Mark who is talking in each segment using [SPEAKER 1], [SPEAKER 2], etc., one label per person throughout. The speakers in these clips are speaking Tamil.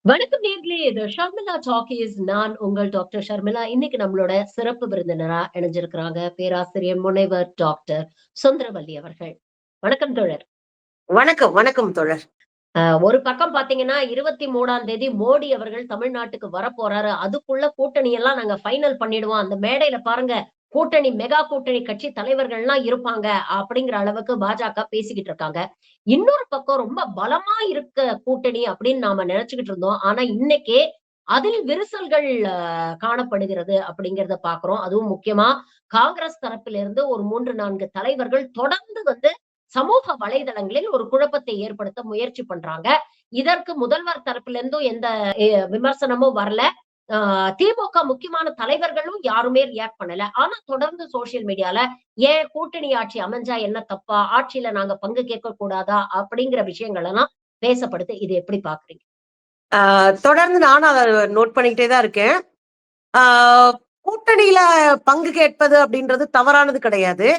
[SPEAKER 1] வணக்கம் நேர்களே. இது ஷர்மிளா டாக்கீஸ். நான் உங்கள் டாக்டர் ஷர்மிளா. இன்னைக்கு நம்மளோட சிறப்பு விருந்தினரா இணைஞ்சிருக்கிறாங்க பேராசிரியர் முனைவர் டாக்டர் சுந்தரவல்லி அவர்கள். வணக்கம் தோழர்.
[SPEAKER 2] வணக்கம், வணக்கம் தோழர்.
[SPEAKER 1] ஒரு பக்கம் பாத்தீங்கன்னா 23ஆம் தேதி மோடி அவர்கள் தமிழ்நாட்டுக்கு வரப்போறாரு. அதுக்குள்ள கூட்டணி எல்லாம் நாங்க ஃபைனல் பண்ணிடுவோம். அந்த மேடையில பாருங்க, கூட்டணி மெகா கூட்டணி கட்சி தலைவர்கள்லாம் இருப்பாங்க அப்படிங்கிற அளவுக்கு பாஜக பேசிக்கிட்டு இருக்காங்க. இன்னொரு பக்கம் ரொம்ப பலமா இருக்க கூட்டணி அப்படின்னு நாம நினைச்சுக்கிட்டு இருந்தோம். ஆனா இன்னைக்கே அதில் விரிசல்கள் காணப்படுகிறது அப்படிங்கிறத பார்க்கிறோம். அதுவும் முக்கியமா காங்கிரஸ் தரப்பிலிருந்து ஒரு 3, 4 தலைவர்கள் தொடர்ந்து சமூக வலைதளங்களில் ஒரு குழப்பத்தை ஏற்படுத்த முயற்சி பண்றாங்க. இதற்கு முதல்வர் தரப்பில இருந்தும் எந்த விமர்சனமும் வரல. திமுக முக்கியமான தலைவர்களும் யாருமே ரியாக்ட் பண்ணல. ஆனா தொடர்ந்து சோசியல் மீடியால ஏன் கூட்டணி ஆட்சி அமைஞ்சா என்ன தப்பா? ஆட்சியில நாங்க பங்கு கேட்க கூடாதா? அப்படிங்கிற விஷயங்கள் எல்லாம் பேசப்படுது. இது எப்படி பாக்குறீங்க?
[SPEAKER 2] தொடர்ந்து நானும் அதை நோட் பண்ணிக்கிட்டே தான் இருக்கேன். கூட்டணியில பங்கு கேட்பது அப்படின்றது தவறானது கிடையாது.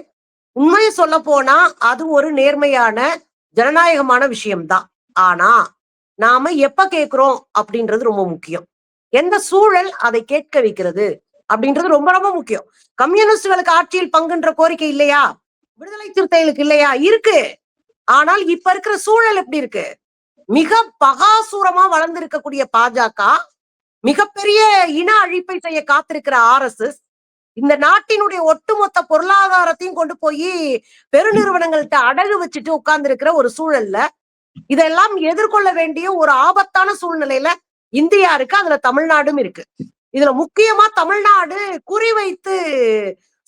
[SPEAKER 2] உண்மையை சொல்ல போனா அது ஒரு நேர்மையான ஜனநாயகமான விஷயம்தான். ஆனா நாம எப்ப கேட்கிறோம் அப்படின்றது ரொம்ப முக்கியம். எந்த சூழல் அதை கேட்க வைக்கிறது அப்படின்றது ரொம்ப ரொம்ப முக்கியம். கம்யூனிஸ்டுகளுக்கு ஆட்சியில் பங்குன்ற கோரிக்கை இல்லையா? விடுதலை சிறுத்தைகளுக்கு இல்லையா? இருக்கு. ஆனால் இப்ப இருக்கிற சூழல் எப்படி இருக்கு? மிக பகாசூரமா வளர்ந்திருக்கக்கூடிய பாஜக, மிகப்பெரிய இன அழிப்பை செய்ய காத்திருக்கிற RSS, இந்த நாட்டினுடைய ஒட்டுமொத்த பொருளாதாரத்தையும் கொண்டு போய் பெருநிறுவனங்கள்ட்ட அடகு வச்சுட்டு உட்கார்ந்து இருக்கிற ஒரு சூழல்ல இதெல்லாம் எதிர்கொள்ள வேண்டிய ஒரு ஆபத்தான சூழ்நிலையில இந்தியா இருக்கு. அதுல தமிழ்நாடும் இருக்கு. இதுல முக்கியமா தமிழ்நாடு குறிவைத்து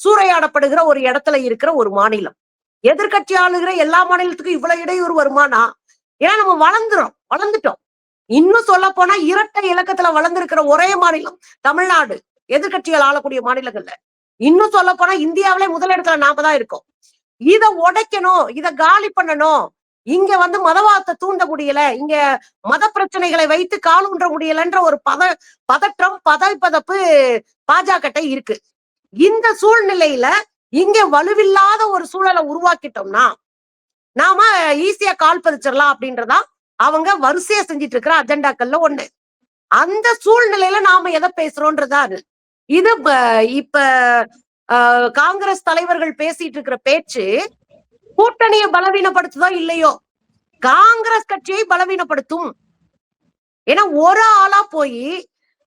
[SPEAKER 2] சூறையாடப்படுகிற ஒரு இடத்துல இருக்கிற ஒரு மாநிலம். எதிர்கட்சி ஆளுகிற எல்லா மாநிலத்துக்கும் இவ்வளவு இடையூறு வருமானா? ஏன்னா நம்ம வளர்ந்துட்டோம். இன்னும் சொல்ல போனா இரட்டை இலக்கத்துல வளர்ந்திருக்கிற ஒரே மாநிலம் தமிழ்நாடு, எதிர்கட்சிகள் ஆளக்கூடிய மாநிலங்கள்ல. இன்னும் சொல்ல போனா இந்தியாவிலே முதலிடத்துல நாம தான் இருக்கோம். இத உடைக்கணும், இத காலி பண்ணணும். இங்க மதவாதத்தை தூண்ட முடியல, இங்க மத பிரச்சனைகளை வைத்து காலூன்ற முடியலன்ற ஒரு பதற்றம் பதைப்பதப்பு பாஜக இருக்கு. இந்த சூழ்நிலையில இங்க வலுவில்லாத ஒரு சூழலை உருவாக்கிட்டோம்னா நாம ஈஸியா கால் பதிச்சிடலாம் அப்படின்றதா அவங்க வரிசையா செஞ்சிட்டு இருக்கிற அஜெண்டாக்கள்ல ஒண்ணு. அந்த சூழ்நிலையில நாம எதை பேசுறோம்ன்றதா இது. இப்ப காங்கிரஸ் தலைவர்கள் பேசிட்டு இருக்கிற பேச்சு கூட்டணியை பலவீனப்படுத்துதோ இல்லையோ, காங்கிரஸ் கட்சியை பலவீனப்படுத்தும். ஏன்னா ஒரு ஆளா போய்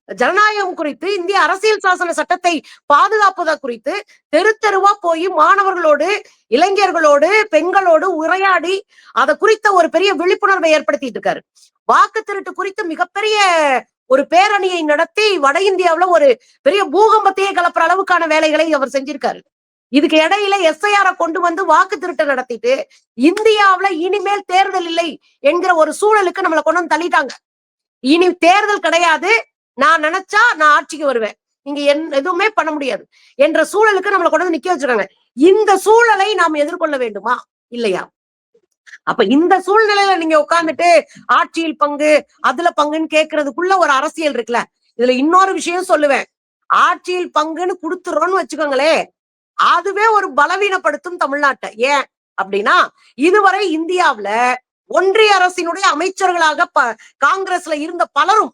[SPEAKER 2] ஜனநாயகம் குறித்து, இந்திய அரசியல் சாசன சட்டத்தை பாதுகாப்பது குறித்து தெரு தெருவா போய் மாணவர்களோடு, இளைஞர்களோடு, பெண்களோடு உரையாடி அதை குறித்த ஒரு பெரிய விழிப்புணர்வை ஏற்படுத்திட்டு இருக்காரு. வாக்கு திருட்டு குறித்து மிகப்பெரிய ஒரு பேரணியை நடத்தி வட இந்தியாவுல ஒரு பெரிய பூகம்பத்தையே கலப்புற அளவுக்கான வேலைகளை அவர் செஞ்சிருக்காரு. இதுக்கு இடையில SIR கொண்டு வாக்கு திருட்டு நடத்திட்டு இந்தியாவுல இனிமேல் தேர்தல் இல்லை என்கிற ஒரு சூழலுக்கு நம்மளை கொண்டு தள்ளிட்டாங்க. இனி தேர்தல் கிடையாது, நான் நினைச்சா நான் ஆட்சிக்கு வருவேன், நீங்க எதுவுமே பண்ண முடியாது என்ற சூழலுக்கு நம்மளை கொண்டு நிக்க வச்சிருக்காங்க. இந்த சூழலை நாம் எதிர்கொள்ள வேண்டுமா இல்லையா? அப்ப இந்த சூழ்நிலையில நீங்க உட்கார்ந்துட்டு ஆட்சியில் பங்கு அதுல பங்குன்னு கேட்கறதுக்குள்ள ஒரு அரசியல் இருக்குல்ல. இதுல இன்னொரு விஷயம் சொல்லுவேன். ஆட்சியில் பங்குன்னு கொடுத்துறோம்னு வச்சுக்கோங்களே, அதுவே ஒரு பலவீனப்படுத்தும் தமிழ்நாட்டை. ஏன் அப்படின்னா, இதுவரை இந்தியாவுல ஒன்றிய அரசினுடைய அமைச்சர்களாக காங்கிரஸ்ல இருந்த பலரும்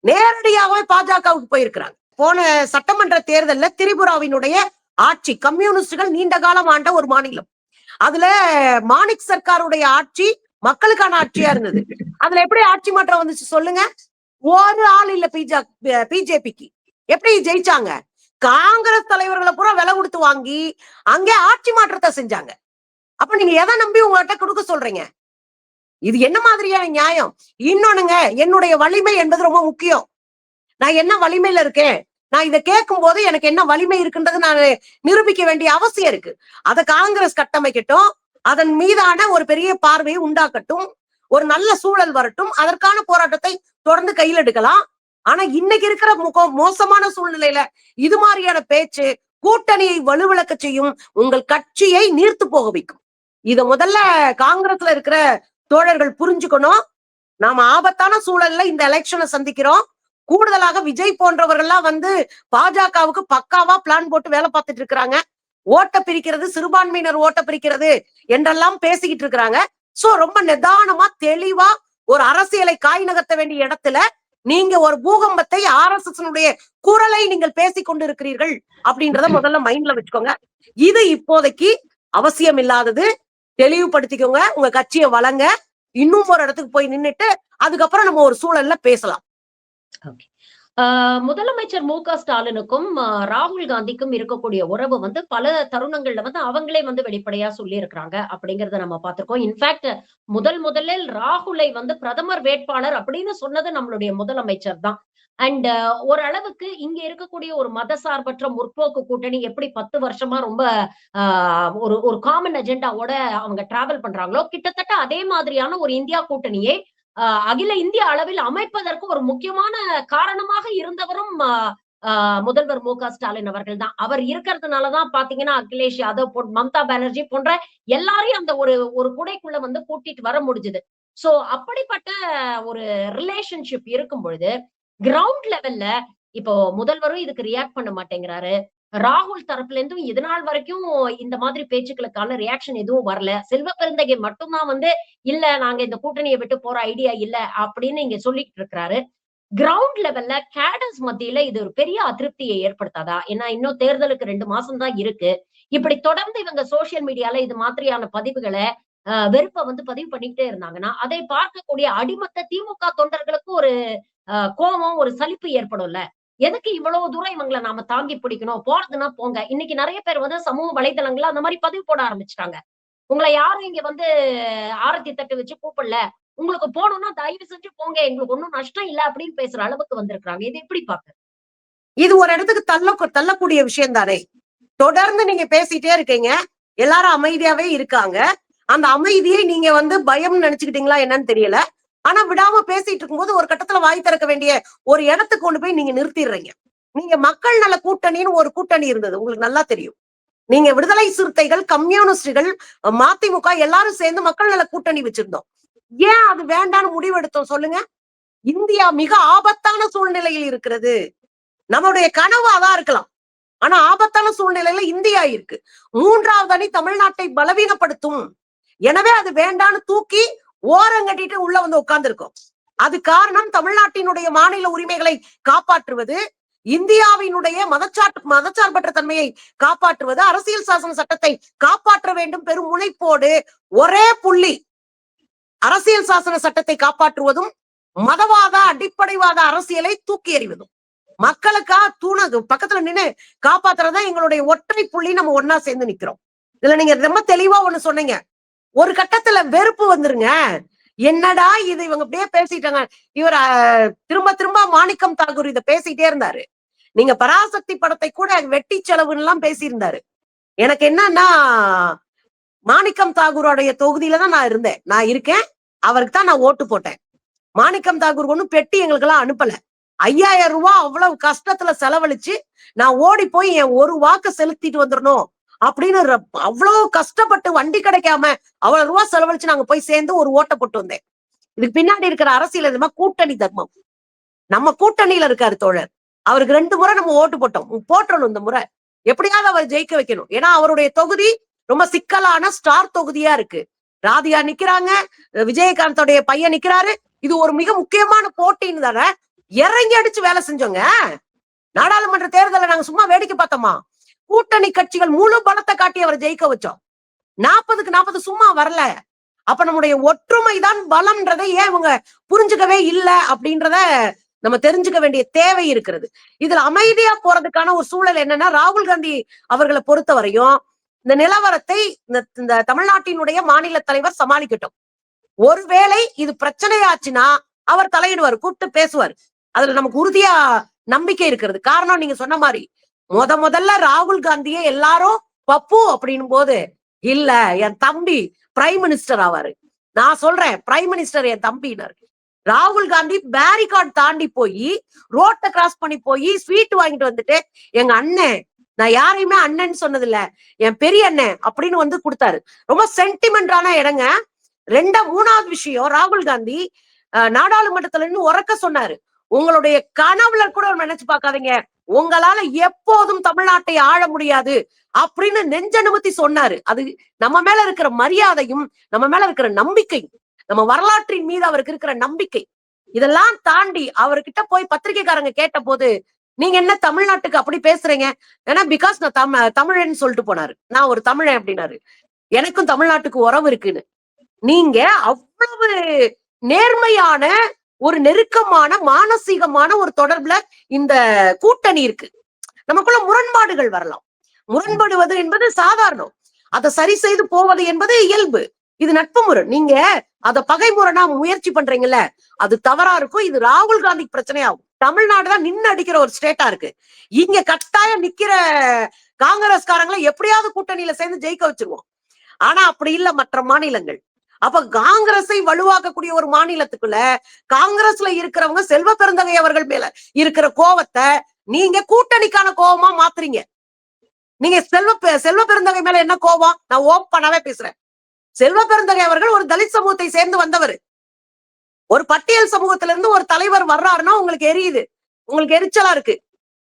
[SPEAKER 2] நேரடியாகவே பாஜகவுக்கு போயிருக்கிறாங்க. போன சட்டமன்ற தேர்தல்ல திரிபுராவினுடைய ஆட்சி கம்யூனிஸ்டுகள் நீண்ட காலம் ஆண்ட ஒரு மாநிலம். அதுல மாணிக் சர்க்காருடைய ஆட்சி மக்களுக்கான ஆட்சியா இருந்தது. அதுல எப்படி ஆட்சி மாற்றம் வந்துச்சு சொல்லுங்க? ஒரு ஆள் இல்ல. பிஜேபிக்கு எப்படி ஜெயிச்சாங்க? காங்கிரஸ் தலைவர்களை பூரா விலை கொடுத்து வாங்கி அங்கே ஆட்சி மாற்றத்தை செஞ்சாங்க. அப்ப நீங்க எதை நம்பி உங்ககிட்ட கொடுக்க சொல்றீங்க? இது என்ன மாதிரியான நியாயம்? இன்னொன்னுங்க, என்னுடைய வலிமை என்பது ரொம்ப முக்கியம். நான் என்ன வலிமையில இருக்கேன், நான் இதை கேட்கும் போது எனக்கு என்ன வலிமை இருக்குன்றது நான் நிரூபிக்க வேண்டிய அவசியம் இருக்கு. அதை காங்கிரஸ் கட்டமைக்கட்டும், அதன் மீதான ஒரு பெரிய பார்வையை உண்டாக்கட்டும், ஒரு நல்ல சூழல் வரட்டும், அதற்கான போராட்டத்தை தொடர்ந்து கையில் எடுக்கலாம். ஆனா இன்னைக்கு இருக்கிற மோசமான சூழ்நிலையில இது மாதிரியான பேச்சு கூட்டணியை வலுவிழக்க செய்யும், உங்கள் கட்சியை நீர்த்து போக வைக்கும். இத முதல்ல காங்கிரஸ்ல இருக்கிற தோழர்கள் புரிஞ்சுக்கணும். நாம ஆபத்தான சூழல்ல இந்த எலெக்ஷனை சந்திக்கிறோம். கூடுதலாக விஜய் போன்றவர்கள்லாம் பாஜகவுக்கு பக்காவா பிளான் போட்டு வேலை பார்த்துட்டு இருக்கிறாங்க. ஓட்ட பிரிக்கிறது, சிறுபான்மையினர் ஓட்ட பிரிக்கிறது என்றெல்லாம் பேசிக்கிட்டு இருக்கிறாங்க. சோ ரொம்ப நிதானமா தெளிவா ஒரு அரசியலை காய் நகர்த்த வேண்டிய இடத்துல நீங்க ஒரு பூகம்பத்தை RSS குரலை நீங்கள் பேசிக் கொண்டிருக்கிறீர்கள் அப்படின்றத முதல்ல மைண்ட்ல வச்சுக்கோங்க. இது இப்போதைக்கு அவசியம் இல்லாதது. தெளிவுபடுத்திக்கோங்க. உங்க கட்சியை வளங்க. இன்னும் ஒரு இடத்துக்கு போய் நின்னுட்டு அதுக்கப்புறம் நம்ம ஒரு சூழல்ல பேசலாம்.
[SPEAKER 1] முதலமைச்சர் ஸ்டாலினுக்கும் ராகுல் காந்திக்கும் இருக்கக்கூடிய உறவு வந்து பல தருணங்கள்ல வந்து அவங்களே வந்து வெளிப்படையா சொல்லி இருக்கிறாங்க அப்படிங்கறத நம்ம பார்த்திருக்கோம். இன்ஃபேக்ட் முதலில் ராகுலை வந்து பிரதமர் வேட்பாளர் அப்படின்னு சொன்னது நம்மளுடைய முதலமைச்சர் தான். அண்ட் ஓரளவுக்கு இங்க இருக்கக்கூடிய ஒரு மதசார்பற்ற முற்போக்கு கூட்டணி எப்படி 10 வருஷமா ரொம்ப ஒரு காமன் அஜெண்டாவோட அவங்க டிராவல் பண்றாங்களோ, கிட்டத்தட்ட அதே மாதிரியான ஒரு இந்தியா கூட்டணியை அகில இந்திய அளவில் அமைப்பதற்கு ஒரு முக்கியமான காரணமாக இருந்தவரும் முதல்வர் ஸ்டாலின் அவர்கள் தான். அவர் இருக்கிறதுனாலதான் பாத்தீங்கன்னா அகிலேஷ் யாதவ், மம்தா பானர்ஜி போன்ற எல்லாரையும் அந்த ஒரு குடைக்குள்ள வந்து கூட்டிட்டு வர முடிஞ்சது. சோ அப்படிப்பட்ட ஒரு ரிலேஷன்ஷிப் இருக்கும் பொழுது கிரவுண்ட் லெவல்ல இப்போ முதல்வரும் இதுக்கு ரியாக்ட் பண்ண மாட்டேங்கிறாரு. ராகுல் தரப்புல இருந்தும் இது நாள் வரைக்கும் இந்த மாதிரி பேச்சுக்களுக்கான ரியாக்ஷன் எதுவும் வரல. செல்வ பெருந்தகை மட்டும்தான் வந்து இல்ல நாங்க இந்த கூட்டணியை விட்டு போற ஐடியா இல்ல அப்படின்னு இங்க சொல்லிட்டு இருக்கிறாரு. கிரவுண்ட் லெவல்ல கேடர்ஸ் மத்தியில இது ஒரு பெரிய அதிருப்தியை ஏற்படுத்தாதா? ஏன்னா இன்னும் தேர்தலுக்கு 2 மாசம் தான் இருக்கு. இப்படி தொடர்ந்து இவங்க சோசியல் மீடியால இது மாதிரியான பதிவுகளை வெறுப்ப வந்து பதிவு பண்ணிக்கிட்டே இருந்தாங்கன்னா அதை பார்க்கக்கூடிய அடிமத்த திமுக தொண்டர்களுக்கு ஒரு கோபம், ஒரு சலிப்பு ஏற்படும்ல. எதுக்கு இவ்வளவு தூரம் இவங்களை நாம தாங்கி பிடிக்கணும்? போறதுன்னா போங்க. இன்னைக்கு நிறைய பேர் வந்து சமூக வலைதளங்கள்ல அந்த மாதிரி பதிவு போட ஆரம்பிச்சிட்டாங்க. உங்களை யாரும் இங்க வந்து ஆரத்தி தட்டு வச்சு கூப்பிடல. உங்களுக்கு போகணும்னா தயவு செஞ்சு போங்க. எங்களுக்கு ஒண்ணும் நஷ்டம் இல்ல அப்படின்னு பேசுற அளவுக்கு வந்திருக்காங்க. இது எப்படி பாக்க?
[SPEAKER 2] இது ஒரு இடத்துக்கு தள்ளக்கூடிய விஷயம் தானே. தொடர்ந்து நீங்க பேசிட்டே இருக்கீங்க. எல்லாரும் அமைதியாவே இருக்காங்க. அந்த அமைதியை நீங்க வந்து பயம் நினைச்சுக்கிட்டீங்களா என்னன்னு தெரியல. ஆனா விடாம பேசிட்டு இருக்கும்போது ஒரு கட்டத்துல வாய் திறக்க வேண்டிய ஒரு இடத்துக்கு கொண்டு போய் நீங்க நிறுத்திடுறீங்க. நீங்க மக்கள் நல கூட்டணின்னு ஒரு கூட்டணி இருந்தது, உங்களுக்கு நல்லா தெரியும். நீங்க விடுதலை சிறுத்தைகள், கம்யூனிஸ்டுகள், மதிமுக எல்லாரும் சேர்ந்து மக்கள் நல கூட்டணி வச்சிருந்தோம். ஏன் அது வேண்டான்னு முடிவெடுத்தோம் சொல்லுங்க? இந்தியா மிக ஆபத்தான சூழ்நிலையில் இருக்கிறது. நம்மளுடைய கனவு அதான் இருக்கலாம். ஆனா ஆபத்தான சூழ்நிலையில இந்தியா இருக்கு. 3வது அணி தமிழ்நாட்டை பலவீனப்படுத்தும். எனவே அது வேண்டான்னு தூக்கி ஓரங்கட்டிட்டு உள்ள வந்து உட்கார்ந்து இருக்கோம். அது காரணம் தமிழ்நாட்டினுடைய மாநில உரிமைகளை காப்பாற்றுவது, இந்தியாவினுடைய மதச்சார்பற்ற தன்மையை காப்பாற்றுவது, அரசியல் சாசன சட்டத்தை காப்பாற்ற வேண்டும் பெரும் முனைப்போடு ஒரே புள்ளி அரசியல் சாசன சட்டத்தை காப்பாற்றுவதும், மதவாத அடிப்படைவாத அரசியலை தூக்கி எறிவதும், மக்களுக்கா தூணது பக்கத்துல நின்று காப்பாத்துறதா எங்களுடைய ஒற்றை புள்ளி. நம்ம ஒன்னா சேர்ந்து நிக்கிறோம். இதுல நீங்க ரொம்ப தெளிவா ஒண்ணு சொன்னீங்க. ஒரு கட்டத்துல வெறுப்பு வந்துருங்க. என்னடா இது இவங்க அப்படியே பேசிட்டாங்க. இவர் திரும்ப திரும்ப மாணிக்கம் தாகூர் இதை பேசிட்டே இருந்தாரு. நீங்க பராசக்தி படத்தை கூட வெட்டி செலவுன்னு எல்லாம் பேசியிருந்தாரு. எனக்கு என்னன்னா, மாணிக்கம் தாகூரோடைய தொகுதியில தான் நான் இருந்தேன். நான் இருக்கேன், அவருக்கு தான் நான் ஓட்டு போட்டேன். மாணிக்கம் தாகூர் ஒண்ணும் பெட்டி எங்களுக்கு எல்லாம் அனுப்பல. 5000 ரூபாய் அவ்வளவு கஷ்டத்துல செலவழிச்சு நான் ஓடி போய் என் ஒரு வாக்கு செலுத்திட்டு வந்துடணும் அப்படின்னு அவ்வளவு கஷ்டப்பட்டு வண்டி கிடைக்காம அவ்வளவு ரூபா செலவழிச்சு நாங்க போய் சேர்ந்து ஒரு ஓட்டை போட்டு வந்தேன். இதுக்கு பின்னாடி இருக்கிற அரசியல் கூட்டணி தர்மம். நம்ம கூட்டணியில இருக்காரு தோழர். அவருக்கு 2 முறை நம்ம ஓட்டு போட்டணும். இந்த முறை எப்படியாவது அவர் ஜெயிக்க வைக்கணும். ஏன்னா அவருடைய தொகுதி ரொம்ப சிக்கலான ஸ்டார் தொகுதியா இருக்கு. ராதிகா நிக்கிறாங்க, விஜயகாந்தோடைய பையன் நிக்கிறாரு. இது ஒரு மிக முக்கியமான போட்டின்னு தானே இறங்கி அடிச்சு வேலை செஞ்சோங்க. நாடாளுமன்ற தேர்தலை நாங்க சும்மா வேடிக்கை பார்த்தோமா? கூட்டணி கட்சிகள் முழு பலத்தை காட்டி அவரை ஜெயிக்க வச்சோம். 40க்கு 40 சும்மா வரல. அப்ப நம்முடைய ஒற்றுமைதான் பலம்ன்றதை ஏன் இவங்க புரிஞ்சுக்கவே இல்லை அப்படின்றத நம்ம தெரிஞ்சுக்க வேண்டிய தேவை இருக்கிறது. இதுல அமைதியா போறதுக்கான ஒரு சூழல் என்னன்னா, ராகுல் காந்தி அவர்களை பொறுத்தவரையும் இந்த நிலவரத்தை இந்த தமிழ்நாட்டினுடைய மாநில தலைவர் சமாளிக்கட்டும். ஒருவேளை இது பிரச்சனையாச்சுன்னா அவர் தலையிடுவார், கூப்பிட்டு பேசுவார். அதுல நமக்கு உறுதியா நம்பிக்கை இருக்கிறது. காரணம் நீங்க சொன்ன மாதிரி முதல்ல ராகுல் காந்தியை எல்லாரும் பப்பு அப்படின்னும் போது, இல்ல என் தம்பி பிரைம் மினிஸ்டர் ஆவாரு. நான் சொல்றேன் பிரைம் மினிஸ்டர் என் தம்பினாரு. ராகுல் காந்தி பேரிகார்ட் தாண்டி போய் ரோட்டை கிராஸ் பண்ணி போய் ஸ்வீட் வாங்கிட்டு வந்துட்டு, எங்க அண்ணன், நான் யாரையுமே அண்ணன் சொன்னது இல்ல, என் பெரிய அண்ணன் அப்படின்னு வந்து கொடுத்தாரு. ரொம்ப சென்டிமெண்டான இடங்க. 3வது விஷயம், ராகுல் காந்தி நாடாளுமன்றத்துல இருந்து உறக்க சொன்னாரு, உங்களுடைய கனவுல கூட நினைச்சு பார்க்காதீங்க, உங்களால எப்போதும் தமிழ்நாட்டை ஆள முடியாது அப்படின்னு நெஞ்ச நிமித்தி சொன்னாரு. அது நம்ம மேல இருக்கிற மரியாதையும் நம்ம மேல இருக்கிற நம்பிக்கையும். நம்ம வரலாற்றின் மீது அவருக்கு இருக்கிற நம்பிக்கை. இதெல்லாம் தாண்டி அவர்கிட்ட போய் பத்திரிகைக்காரங்க கேட்ட போது, நீங்க என்ன தமிழ்நாட்டுக்கு அப்படி பேசுறீங்க? ஏன்னா பிகாஸ் நான் தமிழன்னு சொல்லிட்டு போனாரு. நான் ஒரு தமிழன் அப்படின்னாரு. எனக்கும் தமிழ்நாட்டுக்கு உறவு இருக்குன்னு. நீங்க அவ்வளவு நேர்மையான ஒரு நெருக்கமான மானசீகமான ஒரு தொடர்புல இந்த கூட்டணி இருக்கு. நமக்குள்ள முரண்பாடுகள் வரலாம். முரண்படுவது என்பது சாதாரணம். அதை சரி செய்து போவது என்பது இயல்பு. இது நட்பு முரண். நீங்க அத பகை முரணா முயற்சி பண்றீங்கல்ல, அது தவறா இருக்கும். இது ராகுல் காந்தி பிரச்சனையாகும். தமிழ்நாடுதான் நின்னு அடிக்கிற ஒரு ஸ்டேட்டா இருக்கு. இங்க கட்டாயம் நிக்கிற காங்கிரஸ்காரங்களை எப்படியாவது கூட்டணியில சேர்ந்து ஜெயிக்க வச்சிருவோம். ஆனா அப்படி இல்ல மற்ற மாநிலங்கள். அப்ப காங்கிரஸை வலுவாக்கக்கூடிய ஒரு மாநிலத்துக்குள்ள காங்கிரஸ்ல இருக்கிறவங்க செல்வ பெருந்தகை அவர்கள் மேல இருக்கிற கோவத்தை நீங்க கூட்டணிக்கான கோபமா மாத்துறீங்க. நீங்க செல்வ பெருந்தகை மேல என்ன கோபம்? நான் ஓப்பனாவே பேசுறேன். செல்வ பெருந்தகை அவர்கள் ஒரு தலித் சமூகத்தை சேர்ந்து வந்தவர். ஒரு பட்டியல் சமூகத்தில இருந்து ஒரு தலைவர் வர்றாருன்னா உங்களுக்கு எரியுது, உங்களுக்கு எரிச்சலா இருக்கு.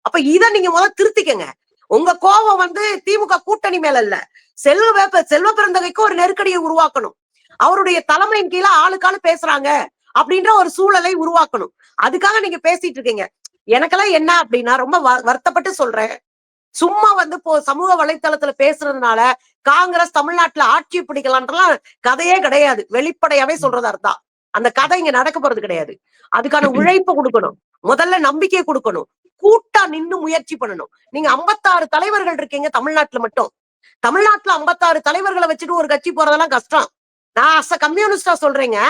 [SPEAKER 2] அப்ப இத நீங்க முதல்ல திருத்திக்கங்க. உங்க கோபம் திமுக கூட்டணி மேல இல்ல, செல்வ பெருந்தகைக்கு ஒரு நெருக்கடியை உருவாக்கணும். அவருடைய தலைமையின் கீழே ஆளுக்காளு பேசுறாங்க அப்படின்ற ஒரு சூழலை உருவாக்கணும். அதுக்காக நீங்க பேசிட்டு இருக்கீங்க. எனக்கெல்லாம் என்ன அப்படின்னா, ரொம்ப வருத்தப்பட்டு சொல்றேன். சும்மா சமூக வலைத்தளத்துல பேசுறதுனால காங்கிரஸ் தமிழ்நாட்டுல ஆட்சி பிடிக்கலான்றலாம் கதையே கிடையாது. வெளிப்படையாவே சொல்றதா இருந்தா அந்த கதை இங்க நடக்க போறது கிடையாது. அதுக்கான உழைப்பு கொடுக்கணும், முதல்ல நம்பிக்கையை கொடுக்கணும், கூட்டா நின்னு முயற்சி பண்ணணும். நீங்க 56 தலைவர்கள் இருக்கீங்க தமிழ்நாட்டுல மட்டும். தமிழ்நாட்டுல 56 தலைவர்களை வச்சுட்டு ஒரு கட்சி போறதெல்லாம் கஷ்டம். நான் அஸ் அ கம்யூனிஸ்டா சொல்றேங்க.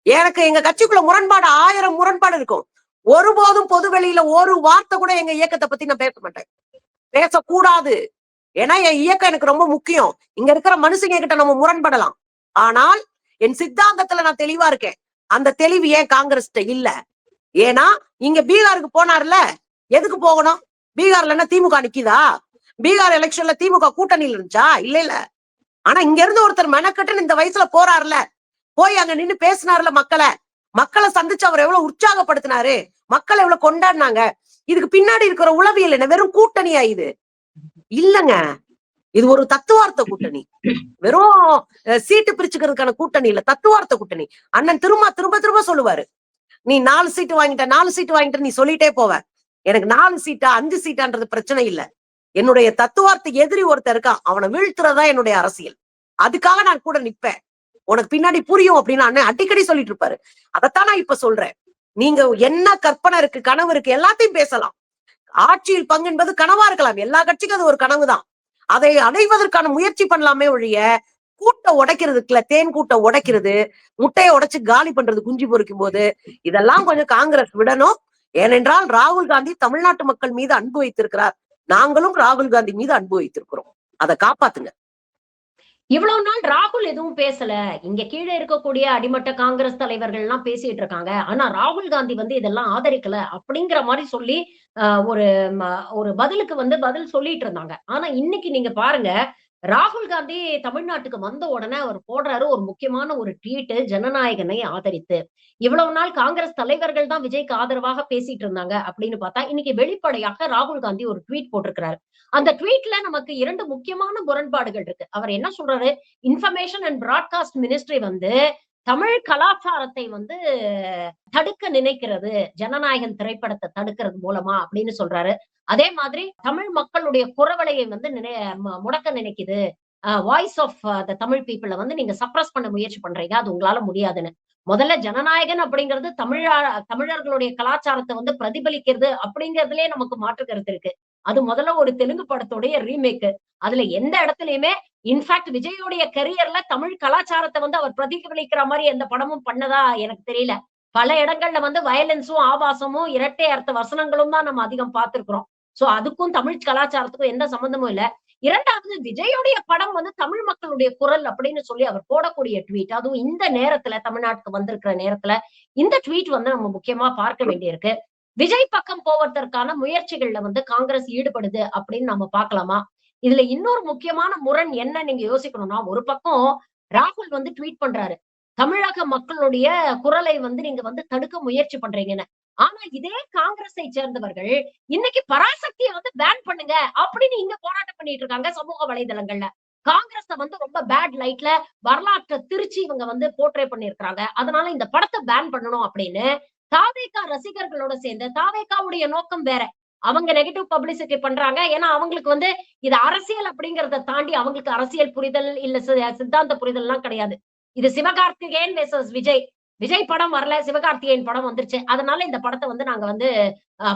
[SPEAKER 2] எனக்கு எங்க கட்சிக்குள்ள முரண்பாடு 1000 முரண்பாடு இருக்கும். ஒருபோதும் பொது வெளியில ஒரு வார்த்தை கூட எங்க இயக்கத்தை பத்தி நான் பேச மாட்டேன், பேசக்கூடாது. ஏன்னா என் இயக்கம் எனக்கு ரொம்ப முக்கியம். இங்க இருக்கிற மனுஷங்க கிட்ட நம்ம முரண்படலாம், ஆனால் என் சித்தாந்தத்துல நான் தெளிவா இருக்கேன். அந்த தெளிவு ஏன் காங்கிரஸ்ட இல்ல? ஏன்னா இங்க பீகாருக்கு போனார்ல, எதுக்கு போகணும்? பீகார்ல என்ன திமுக நிக்குதா? பீகார் எலெக்ஷன்ல திமுக கூட்டணியில் இருந்துச்சா? இல்ல இல்ல. ஆனா இங்க இருந்து ஒருத்தர் மெனக்கட்டுன்னு இந்த வயசுல போறாருல, போய் அங்க நின்னு பேசினார்ல, மக்களை சந்திச்சு அவர் எவ்வளவு உற்சாகப்படுத்தினாரு, மக்கள் எவ்வளவு கொண்டாடினாங்க. இதுக்கு பின்னாடி இருக்கிற உளவியல் என்ன? வெறும் கூட்டணியா இது? இல்லங்க, இது ஒரு தத்துவார்த்த கூட்டணி. வெறும் சீட்டு பிரிச்சுக்கிறதுக்கான கூட்டணி இல்ல, தத்துவார்த்த கூட்டணி. அண்ணன் திரும்ப திரும்ப திரும்ப சொல்லுவாரு, நீ 4 சீட்டு வாங்கிட்ட 4 சீட்டு வாங்கிட்ட நீ சொல்லிட்டே போவ. எனக்கு 4 சீட்டா 5 சீட்டான்றது பிரச்சனை இல்ல. என்னுடைய தத்துவார்த்த எதிரி ஒருத்தர் இருக்கான், அவனை வீழ்த்துறதா என்னுடைய அரசியல். அதுக்காக நான் கூட நிப்பேன். உனக்கு பின்னாடி புரியும் அப்படின்னு அண்ணன் அடிக்கடி சொல்லிட்டு இருப்பாரு. அதைத்தான் நான் இப்ப சொல்றேன். நீங்க என்ன கற்பனை இருக்கு, கனவு இருக்கு, எல்லாத்தையும் பேசலாம். ஆட்சியில் பங்கு என்பது கனவா இருக்கலாம். எல்லா கட்சிக்கும் அது ஒரு கனவுதான். அதை அடைவதற்கான முயற்சி பண்ணலாமே ஒழிய கூட்ட உடைக்கிறதுக்குல, தேன் கூட்ட உடைக்கிறது, முட்டையை உடைச்சு காலி பண்றது குஞ்சு பொறிக்கும் போது, இதெல்லாம் கொஞ்சம் காங்கிரஸ் விடணும். ஏனென்றால் ராகுல் காந்தி தமிழ்நாட்டு மக்கள் மீது அன்பு வைத்திருக்கிறார். நாங்களும் ராகுல் காந்தி மீது அன்பு வைத்திருக்கிறோம். அதை காப்பாத்துங்க.
[SPEAKER 1] இவ்வளவு நாள் ராகுல் எதுவும் பேசல. இங்க கீழே இருக்கக்கூடிய அடிமட்ட காங்கிரஸ் தலைவர்கள் எல்லாம் பேசிட்டு இருக்காங்க. ஆனா ராகுல் காந்தி இதெல்லாம் ஆதரிக்கல அப்படிங்கிற மாதிரி சொல்லி ஒரு ஒரு பதிலுக்கு பதில் சொல்லிட்டு இருந்தாங்க. ஆனா இன்னைக்கு நீங்க பாருங்க, ராகுல் காந்தி தமிழ்நாட்டுக்கு வந்த உடனே அவர் போடுறாரு ஒரு முக்கியமான ஒரு ட்வீட், ஜனநாயகனை ஆதரித்து. இவ்வளவு நாள் காங்கிரஸ் தலைவர்கள் தான் விஜய்க்கு ஆதரவாக பேசிட்டு இருந்தாங்க அப்படின்னு பார்த்தா, இன்னைக்கு வெளிப்படையாக ராகுல் காந்தி ஒரு ட்வீட் போட்டிருக்கிறாரு. அந்த ட்வீட்ல நமக்கு 2 முக்கியமான முரண்பாடுகள் இருக்கு. அவர் என்ன சொல்றாரு, information and broadcast ministry Tamil கலாச்சாரத்தை தடுக்க நினைக்கிறது, ஜனநாயகன் திரைப்படத்தை தடுக்கிறது மூலமா அப்படின்னு சொல்றாரு. அதே மாதிரி தமிழ் மக்களுடைய குரவலையை முடக்க நினைக்குது, வாய்ஸ் ஆஃப் த தமிழ் பீப்புள நீங்க சப்ரஸ் பண்ண முயற்சி பண்றீங்க, அது உங்களால முடியாதுன்னு. முதல்ல ஜனநாயகன் அப்படிங்கிறது தமிழர்களுடைய கலாச்சாரத்தை பிரதிபலிக்கிறது அப்படிங்கிறதுலயே நமக்கு மாற்று கருத்து இருக்கு. அது முதல்ல ஒரு தெலுங்கு படத்துடைய ரீமேக். அதுல எந்த இடத்துலயுமே இன்ஃபேக்ட் விஜயோடைய கரியர்ல தமிழ் கலாச்சாரத்தை அவர் பிரதிபலிக்கிற மாதிரி எந்த படமும் பண்ணதா எனக்கு தெரியல. பல இடங்கள்ல வயலன்ஸும் ஆபாசமும் இரட்டை அர்த்த வசனங்களும் தான் நம்ம அதிகம் பார்த்திருக்கிறோம். சோ அதுக்கும் தமிழ் கலாச்சாரத்துக்கும் எந்த சம்பந்தமும் இல்ல. இரண்டாவது, விஜயோடைய படம் தமிழ் மக்களுடைய குரல் அப்படின்னு சொல்லி அவர் போடக்கூடிய ட்வீட், அதுவும் இந்த நேரத்துல தமிழ்நாட்டுக்கு வந்திருக்கிற நேரத்துல இந்த ட்வீட் நம்ம முக்கியமா பார்க்க வேண்டியிருக்கு. விஜய் பக்கம் போவதற்கான முயற்சிகள்ல காங்கிரஸ் ஈடுபடுது அப்படின்னு நம்ம பார்க்கலாமா? இதுல இன்னொரு முக்கியமான முரண் என்ன நீங்க யோசிக்கணும்னா, ஒரு பக்கம் ராகுல் ட்வீட் பண்றாரு, தமிழக மக்களுடைய குரலை நீங்க தடுக்க முயற்சி பண்றீங்கன்னு. ஆனா இதே காங்கிரஸை சேர்ந்தவர்கள் இன்னைக்கு பராசக்தியை பேன் பண்ணுங்க அப்படின்னு இங்க போராட்டம் பண்ணிட்டு இருக்காங்க சமூக வலைதளங்கள்ல. காங்கிரஸ வந்து ரொம்ப பேட் லைட்ல வரலாற்றை திருச்சி இவங்க வந்து போர்ட்ரே பண்ணியிருக்காங்க. அதனால இந்த படத்தை பேன் பண்ணணும் அப்படின்னு தாவேகா ரசிகர்களோட சேர்ந்து தாவேகாவுடைய நோக்கம் வேற. அவங்க நெகட்டிவ் பப்ளிசிட்டி பண்றாங்க. ஏன்னா அவங்களுக்கு வந்து இது அரசியல் அப்படிங்கிறத தாண்டி அவங்களுக்கு அரசியல் புரிதல் இல்ல சித்தாந்த புரிதல்லாம் கிடையாது. இது சிவகார்த்திகேயன் வெர்சஸ் விஜய். விஜய் படம் வரல, சிவகார்த்திகேயன் படம் வந்துருச்சு. அதனால இந்த படத்த வந்து நாங்க வந்து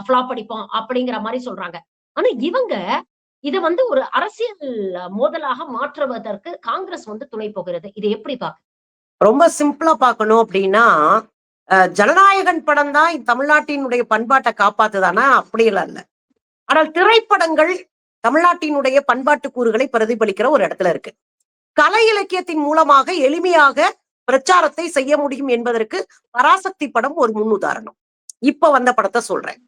[SPEAKER 1] ஃப்ளாப் அடிப்போம் அப்படிங்கிற மாரி சொல்றாங்க. ஆனா இவங்க இத வந்து ஒரு அரசியல் மோதலாக மாற்றுவதற்கு காங்கிரஸ் வந்து துணை போகிறது. இத எப்படி
[SPEAKER 2] ரொம்ப சிம்பிளா பார்க்கணும் அப்படின்னா, ஜனநாயகன் படம் தான் தமிழ்நாட்டினுடைய பண்பாட்டை காப்பாத்துதானா? அப்படியெல்லாம் இல்ல. ஆனால் திரைப்படங்கள் தமிழ்நாட்டினுடைய பண்பாட்டு கூறுகளை பிரதிபலிக்கிற ஒரு இடத்துல இருக்கு. கலை இலக்கியத்தின் மூலமாக எளிமையாக பிரச்சாரத்தை செய்ய முடியும் என்பதற்கு பராசக்தி படம் ஒரு முன்னுதாரணம். இப்ப வந்த படத்தை சொல்றேன்.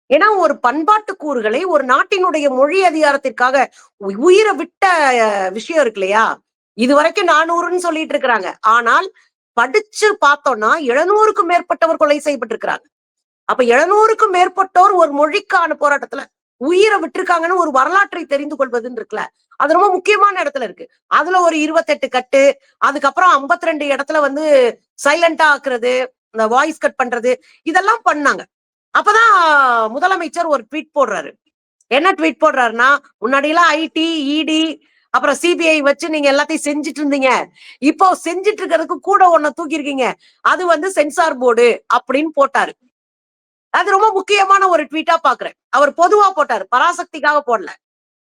[SPEAKER 2] ஏன்னா ஒரு பண்பாட்டு கூறுகளை ஒரு நாட்டினுடைய மொழி அதிகாரத்திற்காக உயிரை விட்ட விஷயம் இருக்கு இல்லையா? இது வரைக்கும் 400ன்னு சொல்லிட்டு இருக்கிறாங்க. ஆனால் படிச்சு பார்த்தோம்னா 700க்கும் மேற்பட்டவர் கொலை செய்யப்பட்டிருக்கிறாங்க. அப்ப 700க்கும் மேற்பட்டோர் ஒரு மொழிக்கான போராட்டத்துல உயிரை விட்டிருக்காங்கன்னு ஒரு வரலாற்றை தெரிந்து கொள்வதுன்னு இருக்குல்ல, அது ரொம்ப முக்கியமான இடத்துல இருக்கு. அதுல ஒரு 28 கட்டு, அதுக்கப்புறம் 52 இடத்துல வந்து சைலண்டா ஆக்குறது, இந்த வாய்ஸ் கட் பண்றது, இதெல்லாம் பண்ணாங்க. அப்பதான் முதலமைச்சர் ஒரு ட்வீட் போடுறாரு. என்ன ட்வீட் போடுறாருன்னா, முன்னாடி எல்லாம் ஐடி, இடி, அப்புறம் சிபிஐ வச்சு நீங்க எல்லாத்தையும் செஞ்சுட்டு இருந்தீங்க. இப்போ செஞ்சுட்டு இருக்கிறதுக்கு கூட ஒன்ன தூக்கி இருக்கீங்க. அது வந்து சென்சார் போர்டு அப்படின்னு போட்டாரு. அது ரொம்ப முக்கியமான ஒரு ட்வீட்டா பாக்குறேன். அவர் பொதுவா போட்டாரு, பராசக்திக்காக போடல.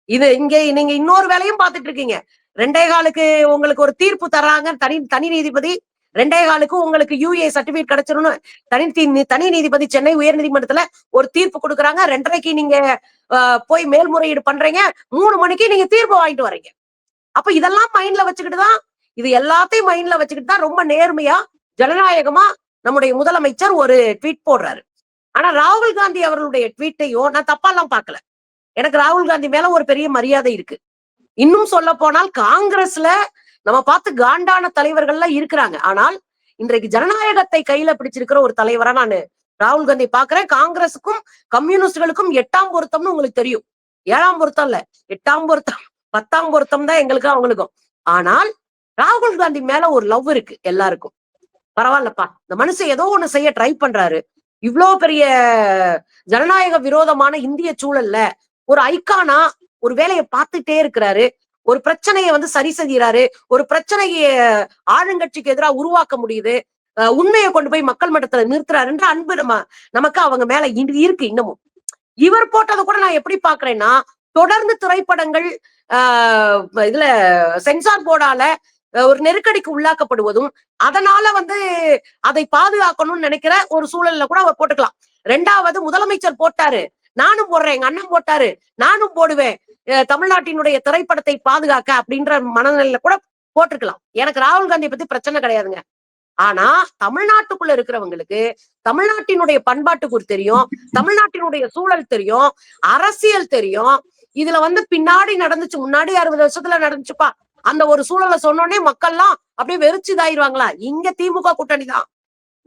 [SPEAKER 2] இது இங்க நீங்க இன்னொரு வேலையும் பார்த்துட்டு இருக்கீங்க. 2.25க்கு உங்களுக்கு ஒரு தீர்ப்பு தர்றாங்க தனி நீதிபதி. 2.25க்கு உங்களுக்கு யுஏ சர்டிபிகேட் கிடைச்சிரும்னு தனி நீதிபதி சென்னை உயர் நீதிமன்றத்துல ஒரு தீர்ப்பு கொடுக்குறாங்க. 2.30க்கு நீங்க போய் மேல்முறையீடு பண்றீங்க. 3 மணிக்கு நீங்க தீர்ப்பு வாங்கிட்டு வர்றீங்க. அப்ப இதெல்லாம் மைண்ட்ல வச்சுக்கிட்டுதான், இது எல்லாத்தையும் மைண்ட்ல வச்சுக்கிட்டு தான் ரொம்ப நேர்மையா ஜனநாயகமா நம்முடைய முதலமைச்சர் ஒரு ட்வீட் போடுறாரு. ஆனா ராகுல் காந்தி அவர்களுடைய ட்வீட்டையும் நான் தப்பாலாம் பார்க்கல. எனக்கு ராகுல் காந்தி மேல ஒரு பெரிய மரியாதை இருக்கு. இன்னும் சொல்ல போனால் காங்கிரஸ்ல நம்ம பார்த்து காண்டான தலைவர்கள்லாம் இருக்கிறாங்க. ஆனால் இன்றைக்கு ஜனநாயகத்தை கையில பிடிச்சிருக்கிற ஒரு தலைவரா நான் ராகுல் காந்தி பாக்குறேன். காங்கிரஸுக்கும் கம்யூனிஸ்டுகளுக்கும் 8ஆம் பொருத்தம்னு உங்களுக்கு தெரியும். 7ஆம் பொருத்தம் இல்ல, 8ஆம் பொருத்தம் 10ஆம் பொருத்தம் தான் எங்களுக்கும் அவங்களுக்கும். ஆனால் ராகுல் காந்தி மேல ஒரு லவ் இருக்கு எல்லாருக்கும். பரவாயில்லப்பா, இந்த மனுஷன் ஏதோ ஒண்ணு செய்ய ட்ரை பண்றாரு. இவ்வளவு பெரிய ஜனநாயக விரோதமான இந்திய சூழல்ல ஒரு ஐக்கானா ஒரு வேலையை பார்த்துட்டே இருக்கிறாரு. ஒரு பிரச்சனையை வந்து சரி செய்கிறாரு. ஒரு பிரச்சனையை ஆளுங்கட்சிக்கு எதிராக உருவாக்க முடியுது. உண்மையை கொண்டு போய் மக்கள் மட்டத்துல நிறுத்துறாருன்ற அன்பு நமக்கு அவங்க மேல இருக்கு இன்னமும். இவர் போட்டதை கூட நான் எப்படி பாக்குறேன்னா, தொடர்ந்து திரைப்படங்கள் இதுல சென்சார் போர்டால ஒரு நெருக்கடிக்கு உள்ளாக்கப்படுவதும், அதனால வந்து அதை பாதுகாக்கணும்னு நினைக்கிற ஒரு சூழல்ல கூட அவர் போட்டுக்கலாம். 2வது முதலமைச்சர் போட்டாரு, நானும் போடுறேன், எங்க அண்ணன் போட்டாரு, நானும் போடுவேன், தமிழ்நாட்டினுடைய திரைப்படத்தை பாதுகாக்க அப்படின்ற மனநிலையில கூட போட்டுக்கலாம். எனக்கு ராகுல் காந்தி பத்தி பிரச்சனை கிடையாதுங்க. ஆனா தமிழ்நாட்டுக்குள்ள இருக்கிறவங்களுக்கு தமிழ்நாட்டினுடைய பண்பாட்டுக்கு தெரியும், தமிழ்நாட்டினுடைய சூழல் தெரியும், அரசியல் தெரியும். இதுல வந்து பின்னாடி நடந்துச்சு, முன்னாடி 60 வருஷத்துல நடந்துச்சுப்பா, அந்த ஒரு சூழலை சொன்னோடனே மக்கள்லாம் அப்படியே வெறிச்சுதாயிருவாங்களா? இங்க திமுக கூட்டணி தான்.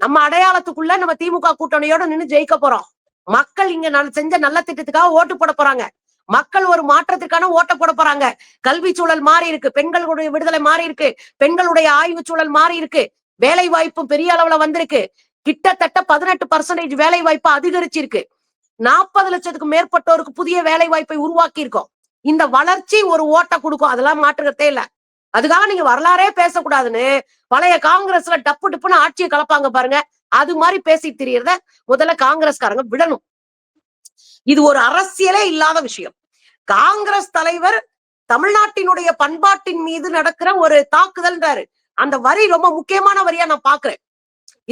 [SPEAKER 2] நம்ம அடையாளத்துக்குள்ள நம்ம திமுக கூட்டணியோட நின்று ஜெயிக்க போறோம். மக்கள் இங்க செஞ்ச நல்ல திட்டத்துக்காக ஓட்டு போட போறாங்க. மக்கள் ஒரு மாற்றத்திற்கான ஓட்ட போட போறாங்க. கல்வி சூழல் மாறி இருக்கு, பெண்களுடைய விடுதலை மாறி இருக்கு, பெண்களுடைய ஆய்வு சூழல் மாறி இருக்கு, வேலை வாய்ப்பு பெரிய அளவுல வந்திருக்கு. கிட்டத்தட்ட 18% வேலை வாய்ப்பு அதிகரிச்சிருக்கு. 40 லட்சத்துக்கு மேற்பட்டோருக்கு புதிய வேலை வாய்ப்பை உருவாக்கி இருக்கோம். இந்த வளர்ச்சி ஒரு ஓட்ட கொடுக்கும், அதெல்லாம் மாற்றுறதே இல்ல. அதுக்காக நீங்க வரலாறே பேசக்கூடாதுன்னு பழைய காங்கிரஸ்ல டப்பு டப்புன்னு ஆட்சியை கலப்பாங்க பாருங்க, அது மாதிரி பேசிட்டு தெரியறத முதல்ல காங்கிரஸ்காரங்க விடணும். இது ஒரு அரசியலே இல்லாத விஷயம். காங்கிரஸ் தலைவர் தமிழ்நாட்டினுடைய பண்பாட்டின் மீது நடக்கிற ஒரு தாக்குதல்ன்றாரு. அந்த வரி ரொம்ப முக்கியமான வரியா நான் பாக்குறேன்.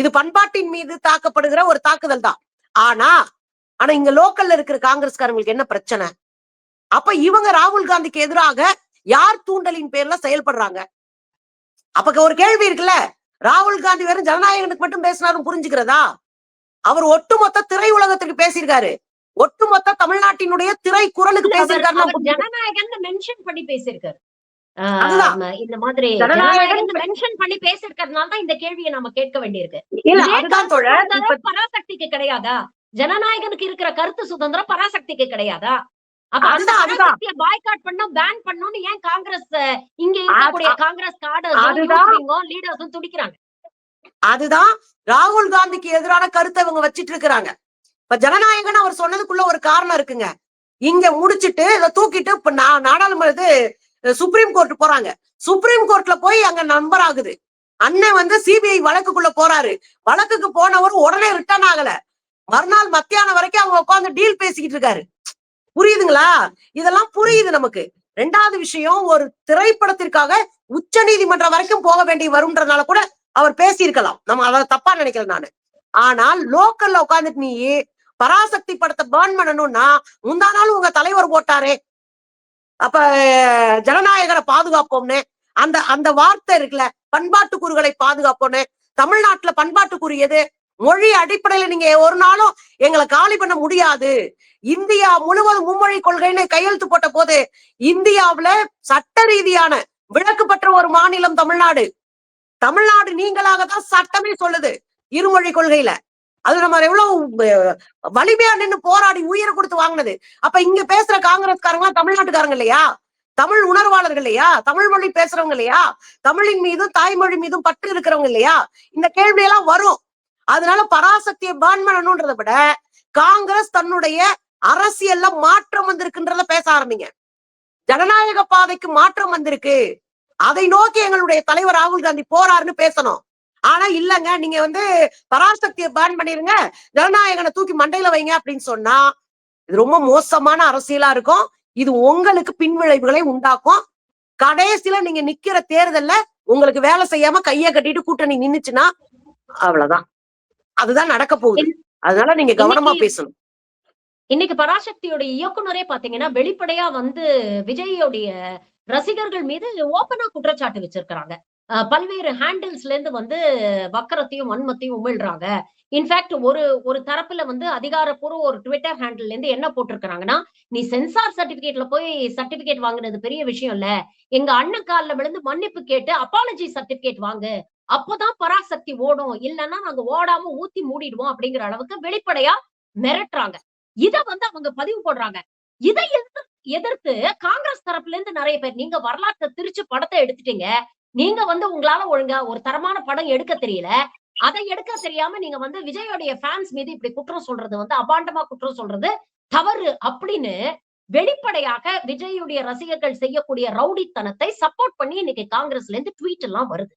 [SPEAKER 2] இது பண்பாட்டின் மீது தாக்கப்படுகிற ஒரு தாக்குதல் தான். ஆனா இங்க லோக்கல்ல இருக்கிற காங்கிரஸ்காரங்களுக்கு என்ன பிரச்சனை? அப்ப இவங்க ராகுல் காந்திக்கு எதிராக யார் தூண்டலின் பேர்ல செயல்படுறாங்க? அப்ப ஒரு கேள்வி இருக்குல்ல, ராகுல் காந்தி வெறும் ஜனநாயகனுக்கு மட்டும் பேசினாரும் புரிஞ்சுக்கிறதா? அவர் ஒட்டுமொத்த திரை உலகத்துக்கு பேசியிருக்காரு. ஒட்டுமொத்த தமிழ்நாட்டினுடைய திரை குரலுக்கு பேசியிருக்காரு.
[SPEAKER 1] ஜனநாயகன் மென்ஷன் பண்ணி பேசியிருக்காரு. இந்த மாதிரி ஜனநாயகன் மென்ஷன் பண்ணி பேசியிருக்கிறதுனால தான் இந்த கேள்வியை நம்ம கேட்க வேண்டியிருக்கு. பராசக்திக்கு கிடையாதா? ஜனநாயகனுக்கு இருக்கிற கருத்து சுதந்திரம் பராசக்திக்கு கிடையாதா? அப்ப அந்த
[SPEAKER 2] அதுதான் அதுதான்
[SPEAKER 1] பராசக்தியை பாய்காட் பண்ணோம், பேன் பண்ணோம்னு ஏன் காங்கிரஸ் இங்க இருக்கக்கூடிய காங்கிரஸ் காடர்ஸும்
[SPEAKER 2] அதுதான்
[SPEAKER 1] லீடர்ஸும் துடிக்கிறாங்க?
[SPEAKER 2] அதுதான் ராகுல் காந்திக்கு எதிரான கருத்தை இவங்க வச்சிட்டு இருக்கிறாங்க. இப்ப ஜனநாயகன் அவர் சொன்னதுக்குள்ள ஒரு காரணம் இருக்குங்க. இங்க முடிச்சிட்டு இதை தூக்கிட்டு இப்ப நாடாளுமன்ற சுப்ரீம் கோர்ட் போறாங்க. சுப்ரீம் கோர்ட்ல போய் அங்க நம்பர் ஆகுது. அண்ணன் வந்து சிபிஐ வழக்குக்குள்ள போறாரு. வழக்குக்கு போனவர் உடனே ரிட்டர்ன் ஆகல. மறுநாள் மத்தியானம் வரைக்கும் அவங்க உட்காந்து டீல் பேசிக்கிட்டு இருக்காரு. புரியுதுங்களா? இதெல்லாம் புரியுது நமக்கு. ரெண்டாவது விஷயம், ஒரு திரைப்படத்திற்காக உச்ச நீதிமன்றம் வரைக்கும் போக வேண்டி வரும்ன்றதுனால கூட அவர் பேசியிருக்கலாம். நம்ம அதை தப்பா நினைக்கல நானு. ஆனால் லோக்கல்ல உட்காந்துட்டு நீ பராசக்தி படத்தை பேர்ன் பண்ணணும்னா முந்தா நாள் உங்க தலைவர் போட்டாரே, அப்ப ஜனநாயகரை பாதுகாப்போம்னு அந்த அந்த வார்த்தை இருக்குல்ல, பண்பாட்டு கூறுகளை பாதுகாப்போம்னு. தமிழ்நாட்டுல பண்பாட்டு கூறு எது? மொழி அடிப்படையில நீங்க ஒரு நாளும் எங்களை காலி பண்ண முடியாது. இந்தியா முழுவதும் மும்மொழி கொள்கைன்னு கையெழுத்து போட்ட போது இந்தியாவுல சட்ட ரீதியான விலக்கு பெற்ற ஒரு மாநிலம் தமிழ்நாடு. தமிழ்நாடு நீங்களாகத்தான் சட்டமே சொல்லுது இருமொழி கொள்கையில. அது நம்ம எவ்வளவு வலிமையா நின்று போராடி உயிரை கொடுத்து வாங்கினது. அப்ப இங்க பேசுற காங்கிரஸ்காரங்க தமிழ்நாட்டுக்காரங்க இல்லையா? தமிழ் உணர்வாளர்கள் இல்லையா? தமிழ் மொழி பேசுறவங்க இல்லையா? தமிழின் மீதும் தாய்மொழி மீதும் பற்று இருக்கிறவங்க இல்லையா? இந்த கேள்வி எல்லாம் வரும். அதனால பராசக்தியை பேன் பண்ணணும்ன்றதை விட காங்கிரஸ் தன்னுடைய அரசியல்ல மாற்றம் வந்திருக்குன்றத பேச ஆரம்பிங்க. ஜனநாயக பாதைக்கு மாற்றம் வந்திருக்கு, அதை நோக்கி எங்களுடைய தலைவர் ராகுல் காந்தி போறாருன்னு பேசணும். ஆனா இல்லங்க, நீங்க வந்து பராசக்தியை பேன் பண்ணிருங்க, ஜனநாயகனை தூக்கி மண்டையில வைங்க அப்படின்னு சொன்னா இது ரொம்ப மோசமான அரசியலா இருக்கும். இது உங்களுக்கு பின்விளைவுகளை உண்டாக்கும். கடைசியில நீங்க நிக்கிற தேர்தல்ல உங்களுக்கு வேலை செய்யாம கைய கட்டிட்டு கூட்டணி நின்னுச்சுன்னா அவ்வளவுதான். அதுதான் நடக்க போகுது. அதனால நீங்க கவனமா பேசணும்.
[SPEAKER 1] இன்னைக்கு பராசக்தியோட இயக்குனரே பாத்தீங்கன்னா வெளிப்படையா வந்து விஜயோடைய ரசிகர்கள் மீது ஓப்பனா குற்றச்சாட்டு வச்சிருக்கிறாங்க. பல்வேறு ஹேண்டில்ஸ்ல இருந்து வந்து வக்கரத்தையும் வன்மத்தையும் உமிழ்றாங்க. இன்ஃபேக்ட் ஒரு தரப்புல வந்து அதிகாரப்பூர்வ ஒரு ட்விட்டர் ஹேண்டில் இருந்து என்ன போட்டிருக்கிறாங்கன்னா, நீ சென்சார் சர்டிபிகேட்ல போய் சர்டிபிகேட் வாங்குனது பெரிய விஷயம் இல்ல, எங்க அண்ணன் கால்ல விழுந்து மன்னிப்பு கேட்டு அப்பாலஜி சர்டிபிகேட் வாங்கு, அப்பதான் பராசக்தி ஓடும், இல்லன்னா நாங்க ஓடாம ஊத்தி மூடிடுவோம் அப்படிங்கிற அளவுக்கு வெளிப்படையா மிரட்டுறாங்க. இத வந்து அவங்க பதிவு போடுறாங்க. இதை எதிர்த்து காங்கிரஸ் தரப்புல இருந்து நிறைய பேர், நீங்க வரலாற்றை திரிச்சு படத்தை எடுத்துட்டீங்க, நீங்க வந்து உங்களால ஒழுங்கா ஒரு தரமான படம் எடுக்க தெரியல, அதை எடுக்க தெரியாம நீங்க வந்து விஜயோடைய ஃபேன்ஸ் மீது இப்படி குற்றம் சொல்றது வந்து அபாண்டமா குற்றம் சொல்றது தவறு அப்படின்னு வெளிப்படையாக விஜயுடைய ரசிகர்கள் செய்யக்கூடிய ரவுடித்தனத்தை சப்போர்ட் பண்ணி இன்னைக்கு காங்கிரஸ்ல இருந்து ட்வீட் எல்லாம் வருது.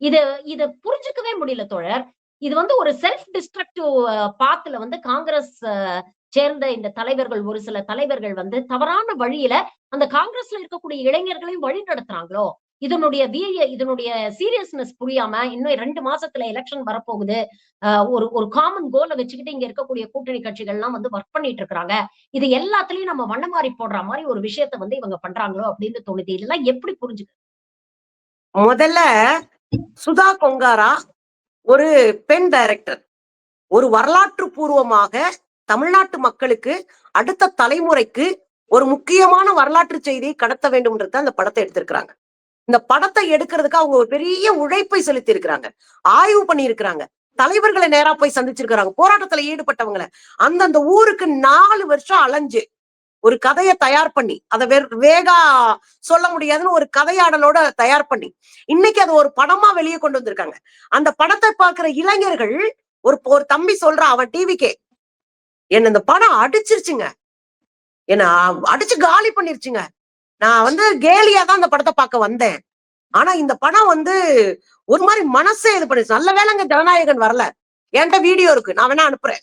[SPEAKER 1] இது இத புரிஞ்சுக்கவே முடியல தோழர். இது வந்து ஒரு செல்ஃப் டிஸ்ட்ரக்டிவ் பாத்துல வந்து காங்கிரஸ் சேர்ந்த இந்த தலைவர்கள், ஒரு சில தலைவர்கள் வந்து தவறான வழியில அந்த காங்கிரஸ்ல இருக்கக்கூடிய இளைஞர்களையும் வழி நடத்துறாங்களோ, இதனுடைய சீரியஸ்னஸ் புரியாம இன்னும் 2 மாசத்துல எலெக்ஷன் வரப்போகுது. ஒரு காமன் கோலை வச்சுக்கிட்டு இங்க இருக்கக்கூடிய கூட்டணி கட்சிகள் எல்லாம் வந்து ஒர்க் பண்ணிட்டு இருக்காங்க. இது எல்லாத்துலயும் நம்ம வண்ணமாரி போடுற மாதிரி ஒரு விஷயத்த வந்து இவங்க பண்றாங்களோ அப்படின்னு தோணுது. இதெல்லாம் எப்படி புரிஞ்சுக்க?
[SPEAKER 2] முதல்ல சுதா கொங்காரா ஒரு பெண் டைரக்டர். ஒரு வரலாற்று பூர்வமாக தமிழ்நாட்டு மக்களுக்கு, அடுத்த தலைமுறைக்கு ஒரு முக்கியமான வரலாற்று செய்தியை கடத்த வேண்டும்ன்றது அந்த படத்தை எடுத்திருக்கிறாங்க. இந்த படத்தை எடுக்கிறதுக்கு அவங்க ஒரு பெரிய உழைப்பை செலுத்தி இருக்கிறாங்க, ஆய்வு பண்ணி இருக்கிறாங்க, தலைவர்களை நேரா போய் சந்திச்சிருக்கிறாங்க, போராட்டத்துல ஈடுபட்டவங்களை அந்தந்த ஊருக்கு 4 வருஷம் அலைஞ்சு ஒரு கதையை தயார் பண்ணி, அதை வேகா சொல்ல முடியாதுன்னு ஒரு கதையாடலோட தயார் பண்ணி இன்னைக்கு அது ஒரு படமா வெளியே கொண்டு வந்திருக்காங்க. அந்த படத்தை பார்க்கிற இளைஞர்கள், ஒரு தம்பி சொல்றான், அவன் டிவிக்கே, என்ன இந்த படம் அடிச்சிருச்சுங்க, என்ன அடிச்சு காலி பண்ணிருச்சுங்க, நான் வந்து கேலியா தான் அந்த படத்தை பார்க்க வந்தேன், ஆனா இந்த படம் வந்து ஒரு மாதிரி மனசே இது பண்ணிச்சு. நல்ல வேளைங்க ஜனநாயகன் வரல, என்கிட்ட வீடியோ இருக்கு, நான் வேணா அனுப்புறேன்.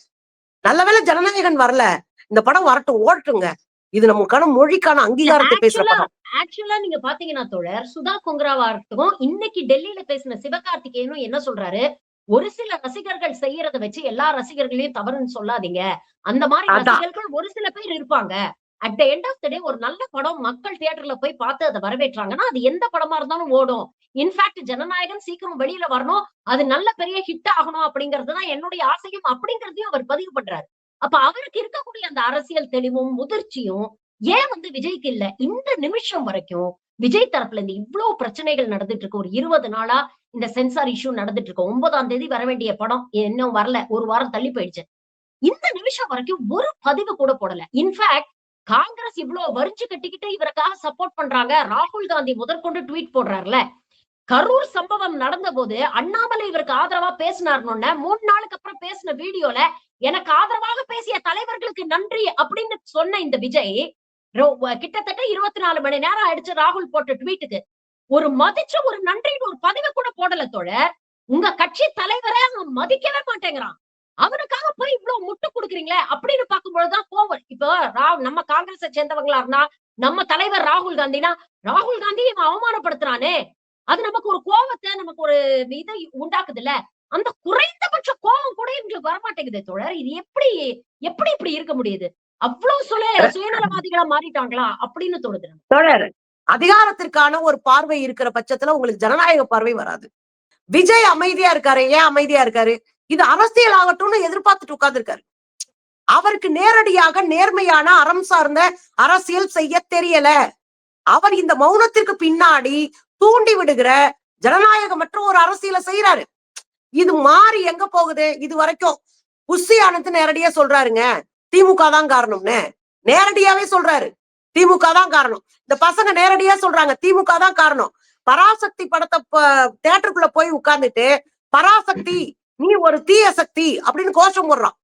[SPEAKER 2] நல்ல வேளை ஜனநாயகன் வரல, இந்த படம் வரட்டும், ஓட்டுங்க, இது நமக்கான மொழிக்கான அங்கீகாரத்தை பேசுற படம்.
[SPEAKER 1] ஆக்சுவலா நீங்க பாத்தீங்கன்னா தோழர், சுதா கொங்கராவா இருக்கட்டும், இன்னைக்கு டெல்லியில பேசின சிவகார்த்திகேயனும் என்ன சொல்றாரு, ஒரு சில ரசிகர்கள் செய்யறத வச்சு எல்லா ரசிகர்களையும் தவறுன்னு சொல்லாதீங்க, அந்த மாதிரி ரசிகர்கள் ஒரு சில பேர் இருப்பாங்க. At the end of the day ஒரு நல்ல படம் மக்கள் தியேட்டர்ல போய் பார்த்து அதை வரவேற்றாங்கன்னா அது எந்த படமா இருந்தாலும் ஓடும். இன்ஃபேக்ட் ஜனநாயகன் சீக்கிரம் வெளியில வரணும், அது நல்ல பெரிய ஹிட் ஆகணும் அப்படிங்கறதுதான் என்னுடைய ஆசையும் அப்படிங்கறதையும் அவர் பதிவு பண்றாரு. அப்ப அவருக்கு இருக்கக்கூடிய அந்த அரசியல் தெளிவும் முதிர்ச்சியும் ஏன் வந்து விஜய்க்கு இல்ல? இந்த நிமிஷம் வரைக்கும் விஜய் தரப்புல இருந்து இவ்வளவு பிரச்சனைகள் நடந்துட்டு இருக்கு. ஒரு 20 நாளா இந்த சென்சார் இஷ்யூ நடந்துட்டு இருக்கு. 9ஆம் தேதி வர வேண்டிய படம் இன்னும் வரல, ஒரு வாரம் தள்ளி போயிடுச்சு. இந்த நிமிஷம் வரைக்கும் ஒரு பதிவு கூட போடல. இன்ஃபேக்ட் காங்கிரஸ் இவ்வளவு வரிஞ்சு கட்டிக்கிட்டு இவருக்காக சப்போர்ட் பண்றாங்க. ராகுல் காந்தி முதற்கொண்டு ட்வீட் போடுறாருல. கரூர் சம்பவம் நடந்த போது அண்ணாமலை இவருக்கு ஆதரவா பேசினார்னு 3 நாளுக்கு அப்புறம் பேசின வீடியோல எனக்கு ஆதரவாக பேசிய தலைவர்களுக்கு நன்றி அப்படின்னு சொன்ன இந்த விஜய் கிட்டத்தட்ட 24 மணி நேரம் ஆயிடுச்சு ராகுல் போட்ட ட்வீட்டுக்கு. ஒரு மதிச்சு ஒரு நன்றின்னு ஒரு பதிவு கூட போடல தோழர். உங்க கட்சி தலைவரை அவன் மதிக்கவே மாட்டேங்கிறான். அவனுக்காக போய் இவ்வளவு முட்டு கொடுக்குறீங்களே அப்படின்னு பார்க்கும்பொழுதுதான் கோவம். இப்போ நம்ம காங்கிரஸை சேர்ந்தவங்களா இருந்தா நம்ம தலைவர் ராகுல் காந்தினா ராகுல் காந்தி இவன் அவமானப்படுத்துறானே, அது நமக்கு ஒரு கோவத்தை நமக்கு ஒரு இதை உண்டாக்குது இல்ல. அந்த குறைந்தபட்ச கோபம் கூட எங்களுக்கு வரமாட்டேங்குது தோழர். இது எப்படி எப்படி இப்படி இருக்க முடியுது? அவ்வளவு சுயநலவாதிகளா மாறிட்டாங்களா அப்படின்னு தோணுது.
[SPEAKER 2] தோழர், அதிகாரத்திற்கான ஒரு பார்வை இருக்கிற பட்சத்துல உங்களுக்கு ஜனநாயக பார்வை வராது. விஜய் அமைதியா இருக்காரு. ஏன் அமைதியா இருக்காரு? இது அரசியல் ஆகட்டும்னு எதிர்பார்த்துட்டு உட்கார்ந்து இருக்காரு. அவருக்கு நேரடியாக நேர்மையான அறம் சார்ந்த அரசியல் செய்ய தெரியல. அவர் இந்த மௌனத்திற்கு பின்னாடி தூண்டி விடுகிற ஜனநாயகமற்ற ஒரு அரசியலை செய்யறாரு. இது மாறி எங்க போகுது? இது வரைக்கும் புஷி ஆனந்த் நேரடியா சொல்றாருங்க, திமுக தான் காரணம்னு நேரடியாவே சொல்றாரு. திமுக தான் காரணம். இந்த பசங்க நேரடியா சொல்றாங்க திமுக தான் காரணம். பராசக்தி படத்தை தியேட்டருக்குள்ள போய் உட்கார்ந்துட்டு பராசக்தி நீ ஒரு தீய சக்தி அப்படின்னு கோஷம் போடுறான்.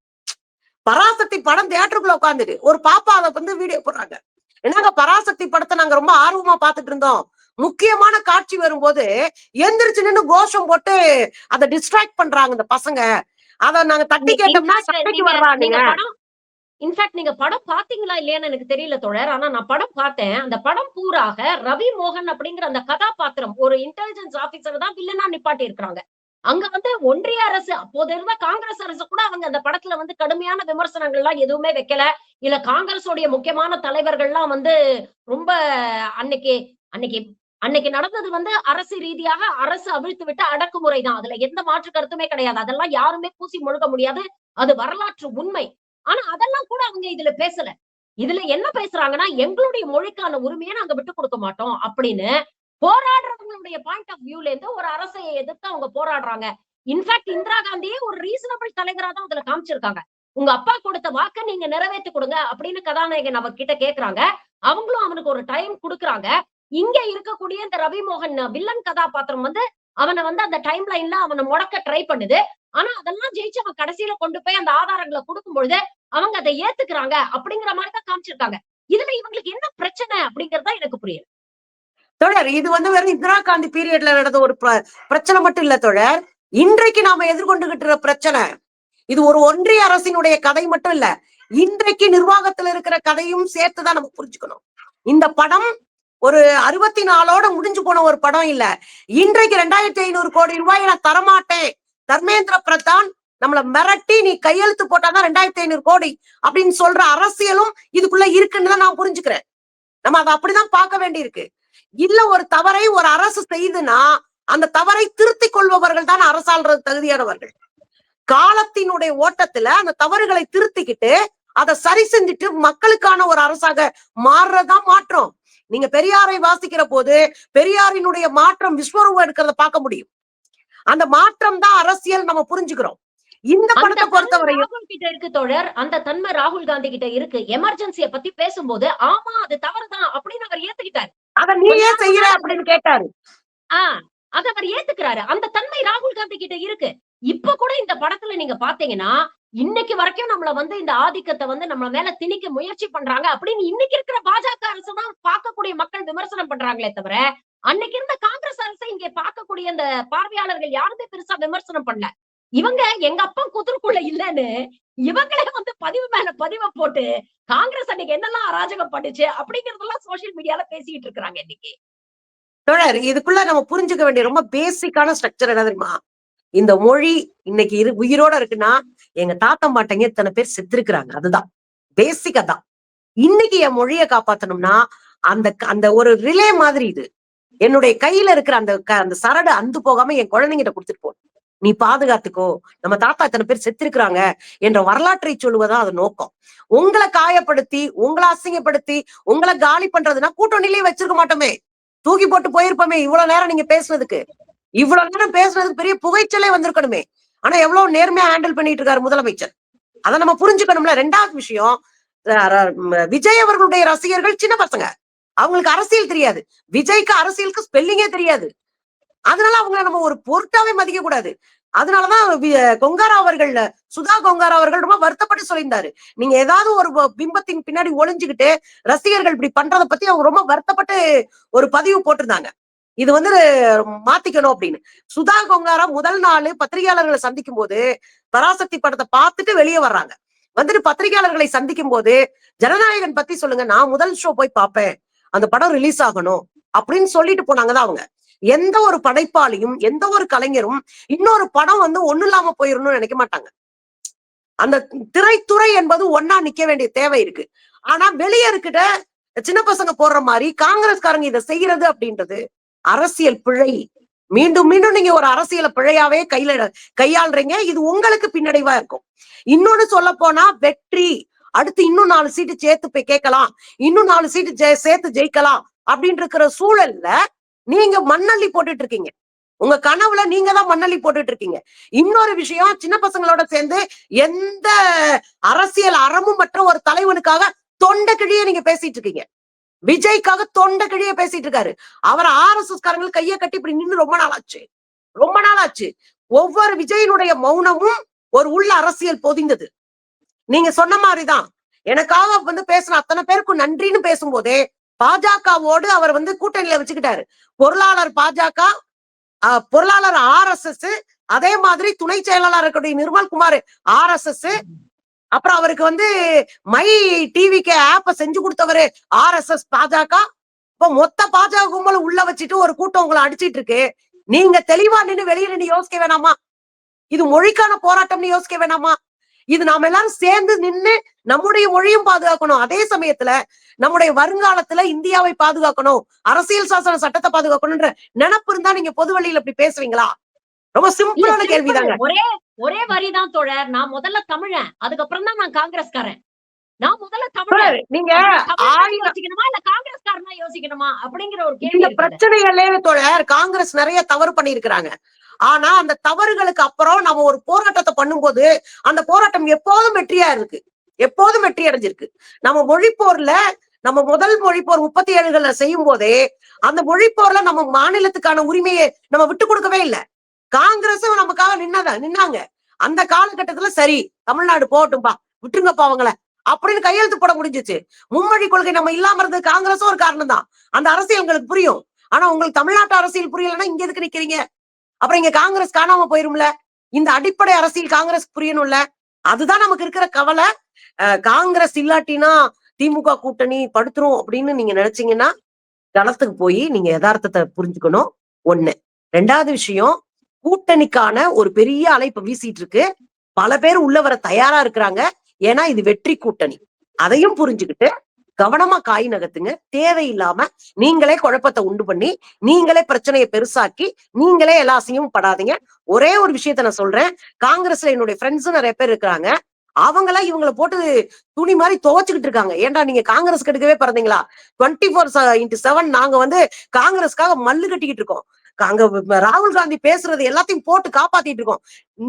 [SPEAKER 2] பராசக்தி படம் தியேட்டருக்குள்ள உட்கார்ந்துட்டு ஒரு பாப்பா அதை வந்து வீடியோ போடுறாங்க. என்னங்க பராசக்தி படத்தை நாங்க ரொம்ப ஆர்வமா பாத்துட்டு இருந்தோம், முக்கியமான காட்சி வரும்போது எந்திரிச்சு நின்னு கோஷம் போட்டு அதை டிஸ்ட்ராக்ட் பண்றாங்க இந்த பசங்க. அத நாங்க தட்டி கேட்டோம்னா சண்டைக்கு வர்றாங்க.
[SPEAKER 1] இன்ஃபேக்ட் நீங்க படம் பாத்தீங்களா இல்லையான்னு எனக்கு தெரியல தோழர். ஆனா நான் படம் பார்த்தேன். அந்த படம் பூராக ரவி மோகன் அப்படிங்கிற அந்த கதாபாத்திரம் ஒரு இன்டெலிஜென்ஸ் ஆபீசர் தான் வில்லனா நிப்பாட்டி இருக்காங்க. அங்க வந்து ஒன்றிய அரசு அப்போது இருந்த காங்கிரஸ் அரசு கூட அவங்க அந்த படத்துல வந்து கடுமையான விமர்சனங்கள்லாம் எதுவுமே வைக்கல. இல்ல காங்கிரஸோடைய முக்கியமான தலைவர்கள்லாம் வந்து ரொம்ப அன்னைக்கு அன்னைக்கு அன்னைக்கு நடந்தது வந்து அரசு ரீதியாக அரசு அவிழ்த்து விட்ட அடக்குமுறை தான். அதுல எந்த மாற்று கருத்துமே கிடையாது. அதெல்லாம் யாருமே பூசி முழுக முடியாது. அது வரலாற்று உண்மை. ஆனா அதெல்லாம் கூட அவங்க இதுல பேசல. இதுல என்ன பேசுறாங்கன்னா எங்களுடைய மொழிக்கான உரிமையை நாங்க விட்டு கொடுக்க மாட்டோம் அப்படின்னு போராடுறவங்களுடைய பாயிண்ட் ஆஃப் வியூல இருந்து ஒரு அரசை எதிர்த்து அவங்க போராடுறாங்க. இன்ஃபேக்ட் இந்திரா காந்தியே ஒரு ரீசனபிள் தலைவரா தான் அதுல காமிச்சிருக்காங்க. உங்க அப்பா கொடுத்த வாக்க நீங்க நிறைவேற்றி கொடுங்க அப்படின்னு கதாநாயகன் அவர் கிட்ட கேக்குறாங்க. அவங்களும் அவனுக்கு ஒரு டைம் கொடுக்குறாங்க. இங்க இருக்கக்கூடிய இந்த ரவி மோகன் வில்லன் கதாபாத்திரம் வந்து அவனை வந்து அந்த டைம் லைன்ல அவனை முடக்க ட்ரை பண்ணுது. ஆனா அதெல்லாம் ஜெயிச்சு அவன் கடைசியில கொண்டு போய் அந்த ஆதாரங்களை கொடுக்கும் பொழுது அவங்க அதை ஏத்துக்கிறாங்க அப்படிங்கிற மாதிரி தான் காமிச்சிருக்காங்க. இதுல இவங்களுக்கு என்ன பிரச்சனை அப்படிங்கறதா எனக்கு புரியல
[SPEAKER 2] தோழர். இது வந்து வெறும் இந்திரா காந்தி பீரியட்ல நடந்த ஒரு பிரச்சனை மட்டும் இல்ல தோழர். இன்றைக்கு நாம எதிர்கொண்டுகிட்டு பிரச்சனை இது ஒரு ஒன்றிய அரசினுடைய கதை மட்டும் இல்ல, இன்றைக்கு நிர்வாகத்துல இருக்கிற கதையும் சேர்த்துதான் நம்ம புரிஞ்சுக்கணும். இந்த படம் ஒரு 64ஓட முடிஞ்சு போன ஒரு படம் இல்ல. இன்றைக்கு 2500 கோடி ரூபாய் நான் தரமாட்டேன், தர்மேந்திர பிரதான் நம்மள மிரட்டி நீ கையெழுத்து போட்டாதான் 2500 கோடி அப்படின்னு சொல்ற அரசியலும் இதுக்குள்ள இருக்குன்னு தான் நான் புரிஞ்சுக்கிறேன். நம்ம அதை அப்படிதான் பார்க்க வேண்டி இருக்கு. இல்ல ஒரு தவறை ஒரு அரசு செய்துனா அந்த தவறை திருத்திக் கொள்பவர்கள் தான் அரசாள்றது தகுதியானவர்கள். காலத்தினுடைய ஓட்டத்துல அந்த தவறுகளை திருத்திக்கிட்டு அதை சரி செஞ்சுட்டு மக்களுக்கான ஒரு அரசாக மாறுறதுதான் மாற்றம். நீங்க பெரியாரை வாசிக்கிற போது பெரியாரினுடைய மாற்றம் விஸ்வரூபம் எடுக்கிறத பார்க்க முடியும். அந்த மாற்றம் தான் அரசியல் நம்ம புரிஞ்சுக்கிறோம். இந்த படத்தை பொறுத்தவரை
[SPEAKER 1] ராகுல் கிட்ட இருக்கு தோழர், அந்த தன்மை ராகுல் காந்தி கிட்ட இருக்கு. எமர்ஜென்சியை பத்தி பேசும்போது ஆமா அது தவறுதான் அப்படின்னு அவர் ஏத்துக்கிட்டாரு.
[SPEAKER 2] அத நீ ஏன் செய்யற அப்படின்னு கேட்டாரு.
[SPEAKER 1] அத அவர் ஏத்துக்கிறாரு. அந்த தன்மை ராகுல் காந்தி கிட்ட இருக்கு. இப்ப கூட இந்த படத்துல நீங்க பாத்தீங்கன்னா இன்னைக்கு வரைக்கும் நம்மள வந்து இந்த ஆதிக்கத்தை வந்து நம்ம மேல திணிக்க முயற்சி பண்றாங்க அப்படின்னு இன்னைக்கு இருக்கிற பாஜக அரசு தான் பார்க்கக்கூடிய மக்கள் விமர்சனம் பண்றாங்களே தவிர அன்னைக்கு இருந்த காங்கிரஸ் அரசை இங்க பார்க்கக்கூடிய அந்த பார்வையாளர்கள் யாருமே பெருசா விமர்சனம் பண்ணல. இவங்க எங்க அப்பா குதிர்க்குள்ள இல்லன்னு இவங்களே வந்து பதிவு மேல பதிவை போட்டு காங்கிரஸ் அன்னைக்கு என்னெல்லாம் அராஜகம் பண்ணுச்சு அப்படிங்கறதெல்லாம் சோசியல் மீடியால பேசிட்டு இருக்காங்க இன்னைக்கு.
[SPEAKER 2] தோழர், இதுக்குள்ள நம்ம புரிஞ்சுக்க வேண்டிய ரொம்ப பேசிக்கான ஸ்ட்ரக்சர் என்ன தெரியுமா? இந்த மொழி இன்னைக்கு உயிரோட இருக்குன்னா எங்க தாத்தா பாட்டங்க இத்தனை பேர் செத்துருக்குறாங்க. அதுதான் பேசிக்கா தான். இன்னைக்கு என் மொழியை காப்பாத்தணும்னா அந்த அந்த ஒரு ரிலே மாதிரி இது என்னுடைய கையில இருக்கிற அந்த சரடு அந்து போகாம என் குழந்தைங்கிட்ட கொடுத்துட்டு போ, நீ பாதுகாத்துக்கோ, நம்ம தாத்தா இத்தனை பேர் செத்துருக்குறாங்க என்ற வரலாற்றை சொல்லுவதான் அது நோக்கம். உங்களை காயப்படுத்தி உங்களை அசிங்கப்படுத்தி உங்களை காலி பண்றதுன்னா கூட்டணியிலேயே வச்சிருக்க மாட்டோமே, தூக்கி போட்டு போயிருப்போமே. இவ்வளவு நேரம் நீங்க பேசுனதுக்கு இவ்வளவு நேரம் பேசுனதுக்கு பெரிய புகைச்சலே வந்திருக்கணுமே. ஆனா எவ்வளவு நேர்மையா ஹேண்டில் பண்ணிட்டு இருக்காரு முதலமைச்சர். அதை நம்ம புரிஞ்சுக்கணும்ல. ரெண்டாவது விஷயம், விஜய் அவர்களுடைய ரசிகர்கள் சின்ன பசங்க. அவங்களுக்கு அரசியல் தெரியாது. விஜய்க்கு அரசியலுக்கு ஸ்பெல்லிங்கே தெரியாது. அதனால அவங்கள நம்ம ஒரு பொருட்டாவே மதிக்க கூடாது. அதனாலதான் கொங்காரா அவர்கள், சுதா கொங்காரா அவர்கள் ரொம்ப வருத்தப்பட்டு சொல்லியிருந்தாரு. நீங்க ஏதாவது ஒரு பிம்பத்தின் பின்னாடி ஒளிஞ்சுக்கிட்டு ரசிகர்கள் இப்படி பண்றதை பத்தி அவங்க ரொம்ப வருத்தப்பட்டு ஒரு பதிவு போட்டிருந்தாங்க. இது வந்து மாத்திக்கணும் அப்படின்னு. சுதா கொங்காரா முதல் நாள் பத்திரிகையாளர்களை சந்திக்கும் போது பராசக்தி படத்தை பார்த்துட்டு வெளியே வர்றாங்க. வந்துட்டு பத்திரிகையாளர்களை சந்திக்கும் போது ஜனநாயகன் பத்தி சொல்லுங்க, நான் முதல் ஷோ போய் பார்ப்பேன், அந்த படம் ரிலீஸ் ஆகணும் அப்படின்னு சொல்லிட்டு போனாங்கதான் அவங்க. எந்த ஒரு படைப்பாளியும் எந்த ஒரு கலைஞரும் இன்னொரு படம் வந்து ஒண்ணு இல்லாம போயிடணும்னு நினைக்க மாட்டாங்க. அந்த திரைத்துறை என்பது ஒன்னா நிக்க வேண்டிய தேவை இருக்கு. ஆனா வெளியே இருக்கிட்ட சின்ன பசங்க போடுற மாதிரி காங்கிரஸ்காரங்க இதை செய்யறது அப்படின்றது அரசியல் பிழை. மீண்டும் மீண்டும் நீங்க ஒரு அரசியல பிழையாவே கையாளுறீங்க. இது உங்களுக்கு பின்னடைவா இருக்கும். இன்னொன்னு சொல்ல போனா, வெற்றி அடுத்து இன்னும் 4 சீட்டு சேர்த்து போய் கேட்கலாம், இன்னும் 4 சீட்டு சேர்த்து ஜெயிக்கலாம் அப்படின்னு இருக்கிற சூழல்ல நீங்க மண்ணள்ளி போட்டுட்டு இருக்கீங்க. உங்க கனவுல நீங்க தான் மண்ணள்ளி போட்டுட்டு இருக்கீங்க. இன்னொரு விஷயம், சின்ன பசங்களோட சேர்ந்து எந்த அரசியல் அறமும் மற்ற ஒரு தலைவனுக்காக தொண்டை கிழிய நீங்க பேசிட்டு இருக்கீங்க. விஜய்க்காக தொண்டை கிழிய பேசிட்டு இருக்காரு. அவர் RSS காரங்களுக்கு கையை கட்டி இப்படி நின்று ரொம்ப நாள் ஆச்சு, ரொம்ப நாள் ஆச்சு. ஒவ்வொரு விஜயனுடைய மௌனமும் ஒரு உள்ள அரசியல் பொதிந்தது. நீங்க சொன்ன மாதிரிதான் எனக்காக வந்து பேசின அத்தனை பேருக்கும் நன்றின்னு பேசும்போதே பாஜகவோடு அவர் வந்து கூட்டணியில வச்சுக்கிட்டாரு. பொருளாளர் பாஜக, பொருளாளர் RSS, அதே மாதிரி துணை செயலாளர் இருக்கக்கூடிய நிர்மல்குமார் RSS, அப்புறம் அவருக்கு வந்து மை டிவிக்கு ஆப்ப செஞ்சு கொடுத்தவரு RSS பாஜக. இப்ப மொத்த பாஜக கும்பல உள்ள வச்சுட்டு ஒரு கூட்டம் உங்களை அடிச்சிட்டு இருக்கு. நீங்க தெளிவா நின்று வெளியே நின்று யோசிக்க வேணாமா? இது மொழிக்கான போராட்டம்னு யோசிக்க வேணாமா? இது நாம எல்லாரும் சேர்ந்து நின்று நம்முடைய மொழியும் பாதுகாக்கணும். அதே சமயத்துல நம்முடைய வருங்காலத்துல இந்தியாவை பாதுகாக்கணும், அரசியல் சாசன சட்டத்தை பாதுகாக்கணும்ன்ற நினைப்பு இருந்தா நீங்க பொது வழியில இப்படி பேசுவீங்களா? ரொம்ப சிம்பிளான கேள்விதாங்க.
[SPEAKER 1] ஒரே வரிதான் தோழர். நான் முதல்ல தமிழன், அதுக்கப்புறம் தான் நான் காங்கிரஸ்காரன். நான் முதல்ல தமிழர்.
[SPEAKER 2] நீங்க
[SPEAKER 1] யோசிக்கணுமா இல்ல காங்கிரஸ்காரனா யோசிக்கணுமா அப்படிங்கிற ஒரு கேள்வி.
[SPEAKER 2] இந்த பிரச்சனைகளே தோழர் காங்கிரஸ் நிறைய தவறு பண்ணிருக்கிறாங்க. ஆனா அந்த தவறுகளுக்கு அப்புறம் நம்ம ஒரு போராட்டத்தை பண்ணும்போது அந்த போராட்டம் எப்போதும் வெற்றியா இருக்கு, எப்போதும் வெற்றி அடைஞ்சிருக்கு. நம்ம மொழிப்போர்ல, நம்ம முதல் மொழிப்போர் 37ல செய்யும் போதே அந்த மொழிப்போர்ல நம்ம மாநிலத்துக்கான உரிமையை நம்ம விட்டு கொடுக்கவே இல்லை. காங்கிரஸும் நமக்காக நின்னாங்க. அந்த காலகட்டத்துல சரி தமிழ்நாடு போகட்டும்பா, விட்டுருங்கப்பா அவங்கள அப்படின்னு கையெழுத்து போட முடிஞ்சிச்சு. மும்மொழி கொள்கை நம்ம இல்லாம இருந்தது காங்கிரஸும் ஒரு காரணம் தான். அந்த அரசியல் உங்களுக்கு புரியும். ஆனா உங்களுக்கு தமிழ்நாட்டு அரசியல் புரியலன்னா இங்க எதுக்கு நிக்கிறீங்க? அப்புறம் இங்க காங்கிரஸ் காணாம போயிரும்ல. இந்த அடிப்படை அரசியல் காங்கிரஸ் புரியணும்ல. அதுதான் நமக்கு இருக்கிற கவலை. காங்கிரஸ் இல்லாட்டினா திமுக கூட்டணி படுத்துரும் அப்படின்னு நீங்க நினைச்சீங்கன்னா களத்துக்கு போய் நீங்க யதார்த்தத்தை புரிஞ்சுக்கணும். ஒண்ணு. 2வது விஷயம், கூட்டணிக்கான ஒரு பெரிய அலைப்பு வீசிட்டு இருக்கு. பல பேர் உள்ள வர தயாரா இருக்கிறாங்க. ஏன்னா இது வெற்றி கூட்டணி. அதையும் புரிஞ்சுக்கிட்டு கவனமா காய் நகர்த்துங்க. தேவையில்லாம நீங்களே குழப்பத்தை உண்டு பண்ணி நீங்களே பிரச்சனையை பெருசாக்கி நீங்களே எல்லா அசிங்கமும் படாதீங்க. ஒரே ஒரு விஷயத்த நான் சொல்றேன். காங்கிரஸ்ல என்னுடைய ஃப்ரெண்ட்ஸ் நிறைய பேர் இருக்கிறாங்க. அவங்களாம் இவங்களை போட்டு துணி மாதிரி துவைச்சுக்கிட்டு இருக்காங்க. ஏன்டா நீங்க காங்கிரஸ் கெடுக்கவே பிறந்தீங்களா? 24/7 நாங்க வந்து காங்கிரஸ்க்காக மல்லு கட்டிக்கிட்டு இருக்கோம். அங்க ராகுல் காந்தி பேசுறது எல்லாத்தையும் போட்டு காப்பாத்திட்டு இருக்கோம்.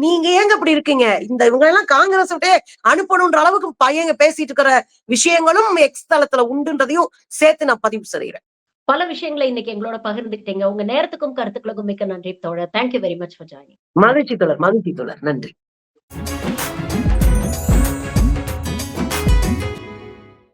[SPEAKER 2] நீங்க ஏங்க இப்படி இருக்கீங்க? இவங்க எல்லாம் காங்கிரஸ் விட்டே அனுப்பணும்ன்ற அளவுக்கு பையங்க பேசிட்டு இருக்கிற விஷயங்களும் எக்ஸ் தளத்துல உண்டுன்றதையும் சேர்த்து நான் பதிவு செய்கிறேன்.
[SPEAKER 1] பல விஷயங்களை இன்னைக்கு எங்களோட பகிர்ந்துக்கிட்டீங்க. உங்க நேரத்துக்கும் கருத்துக்களுக்கும் மிக்க நன்றி தோழர். Thank you very much for joining.
[SPEAKER 2] மகிழ்ச்சி தோழர், மகிழ்ச்சி தோழர். நன்றி.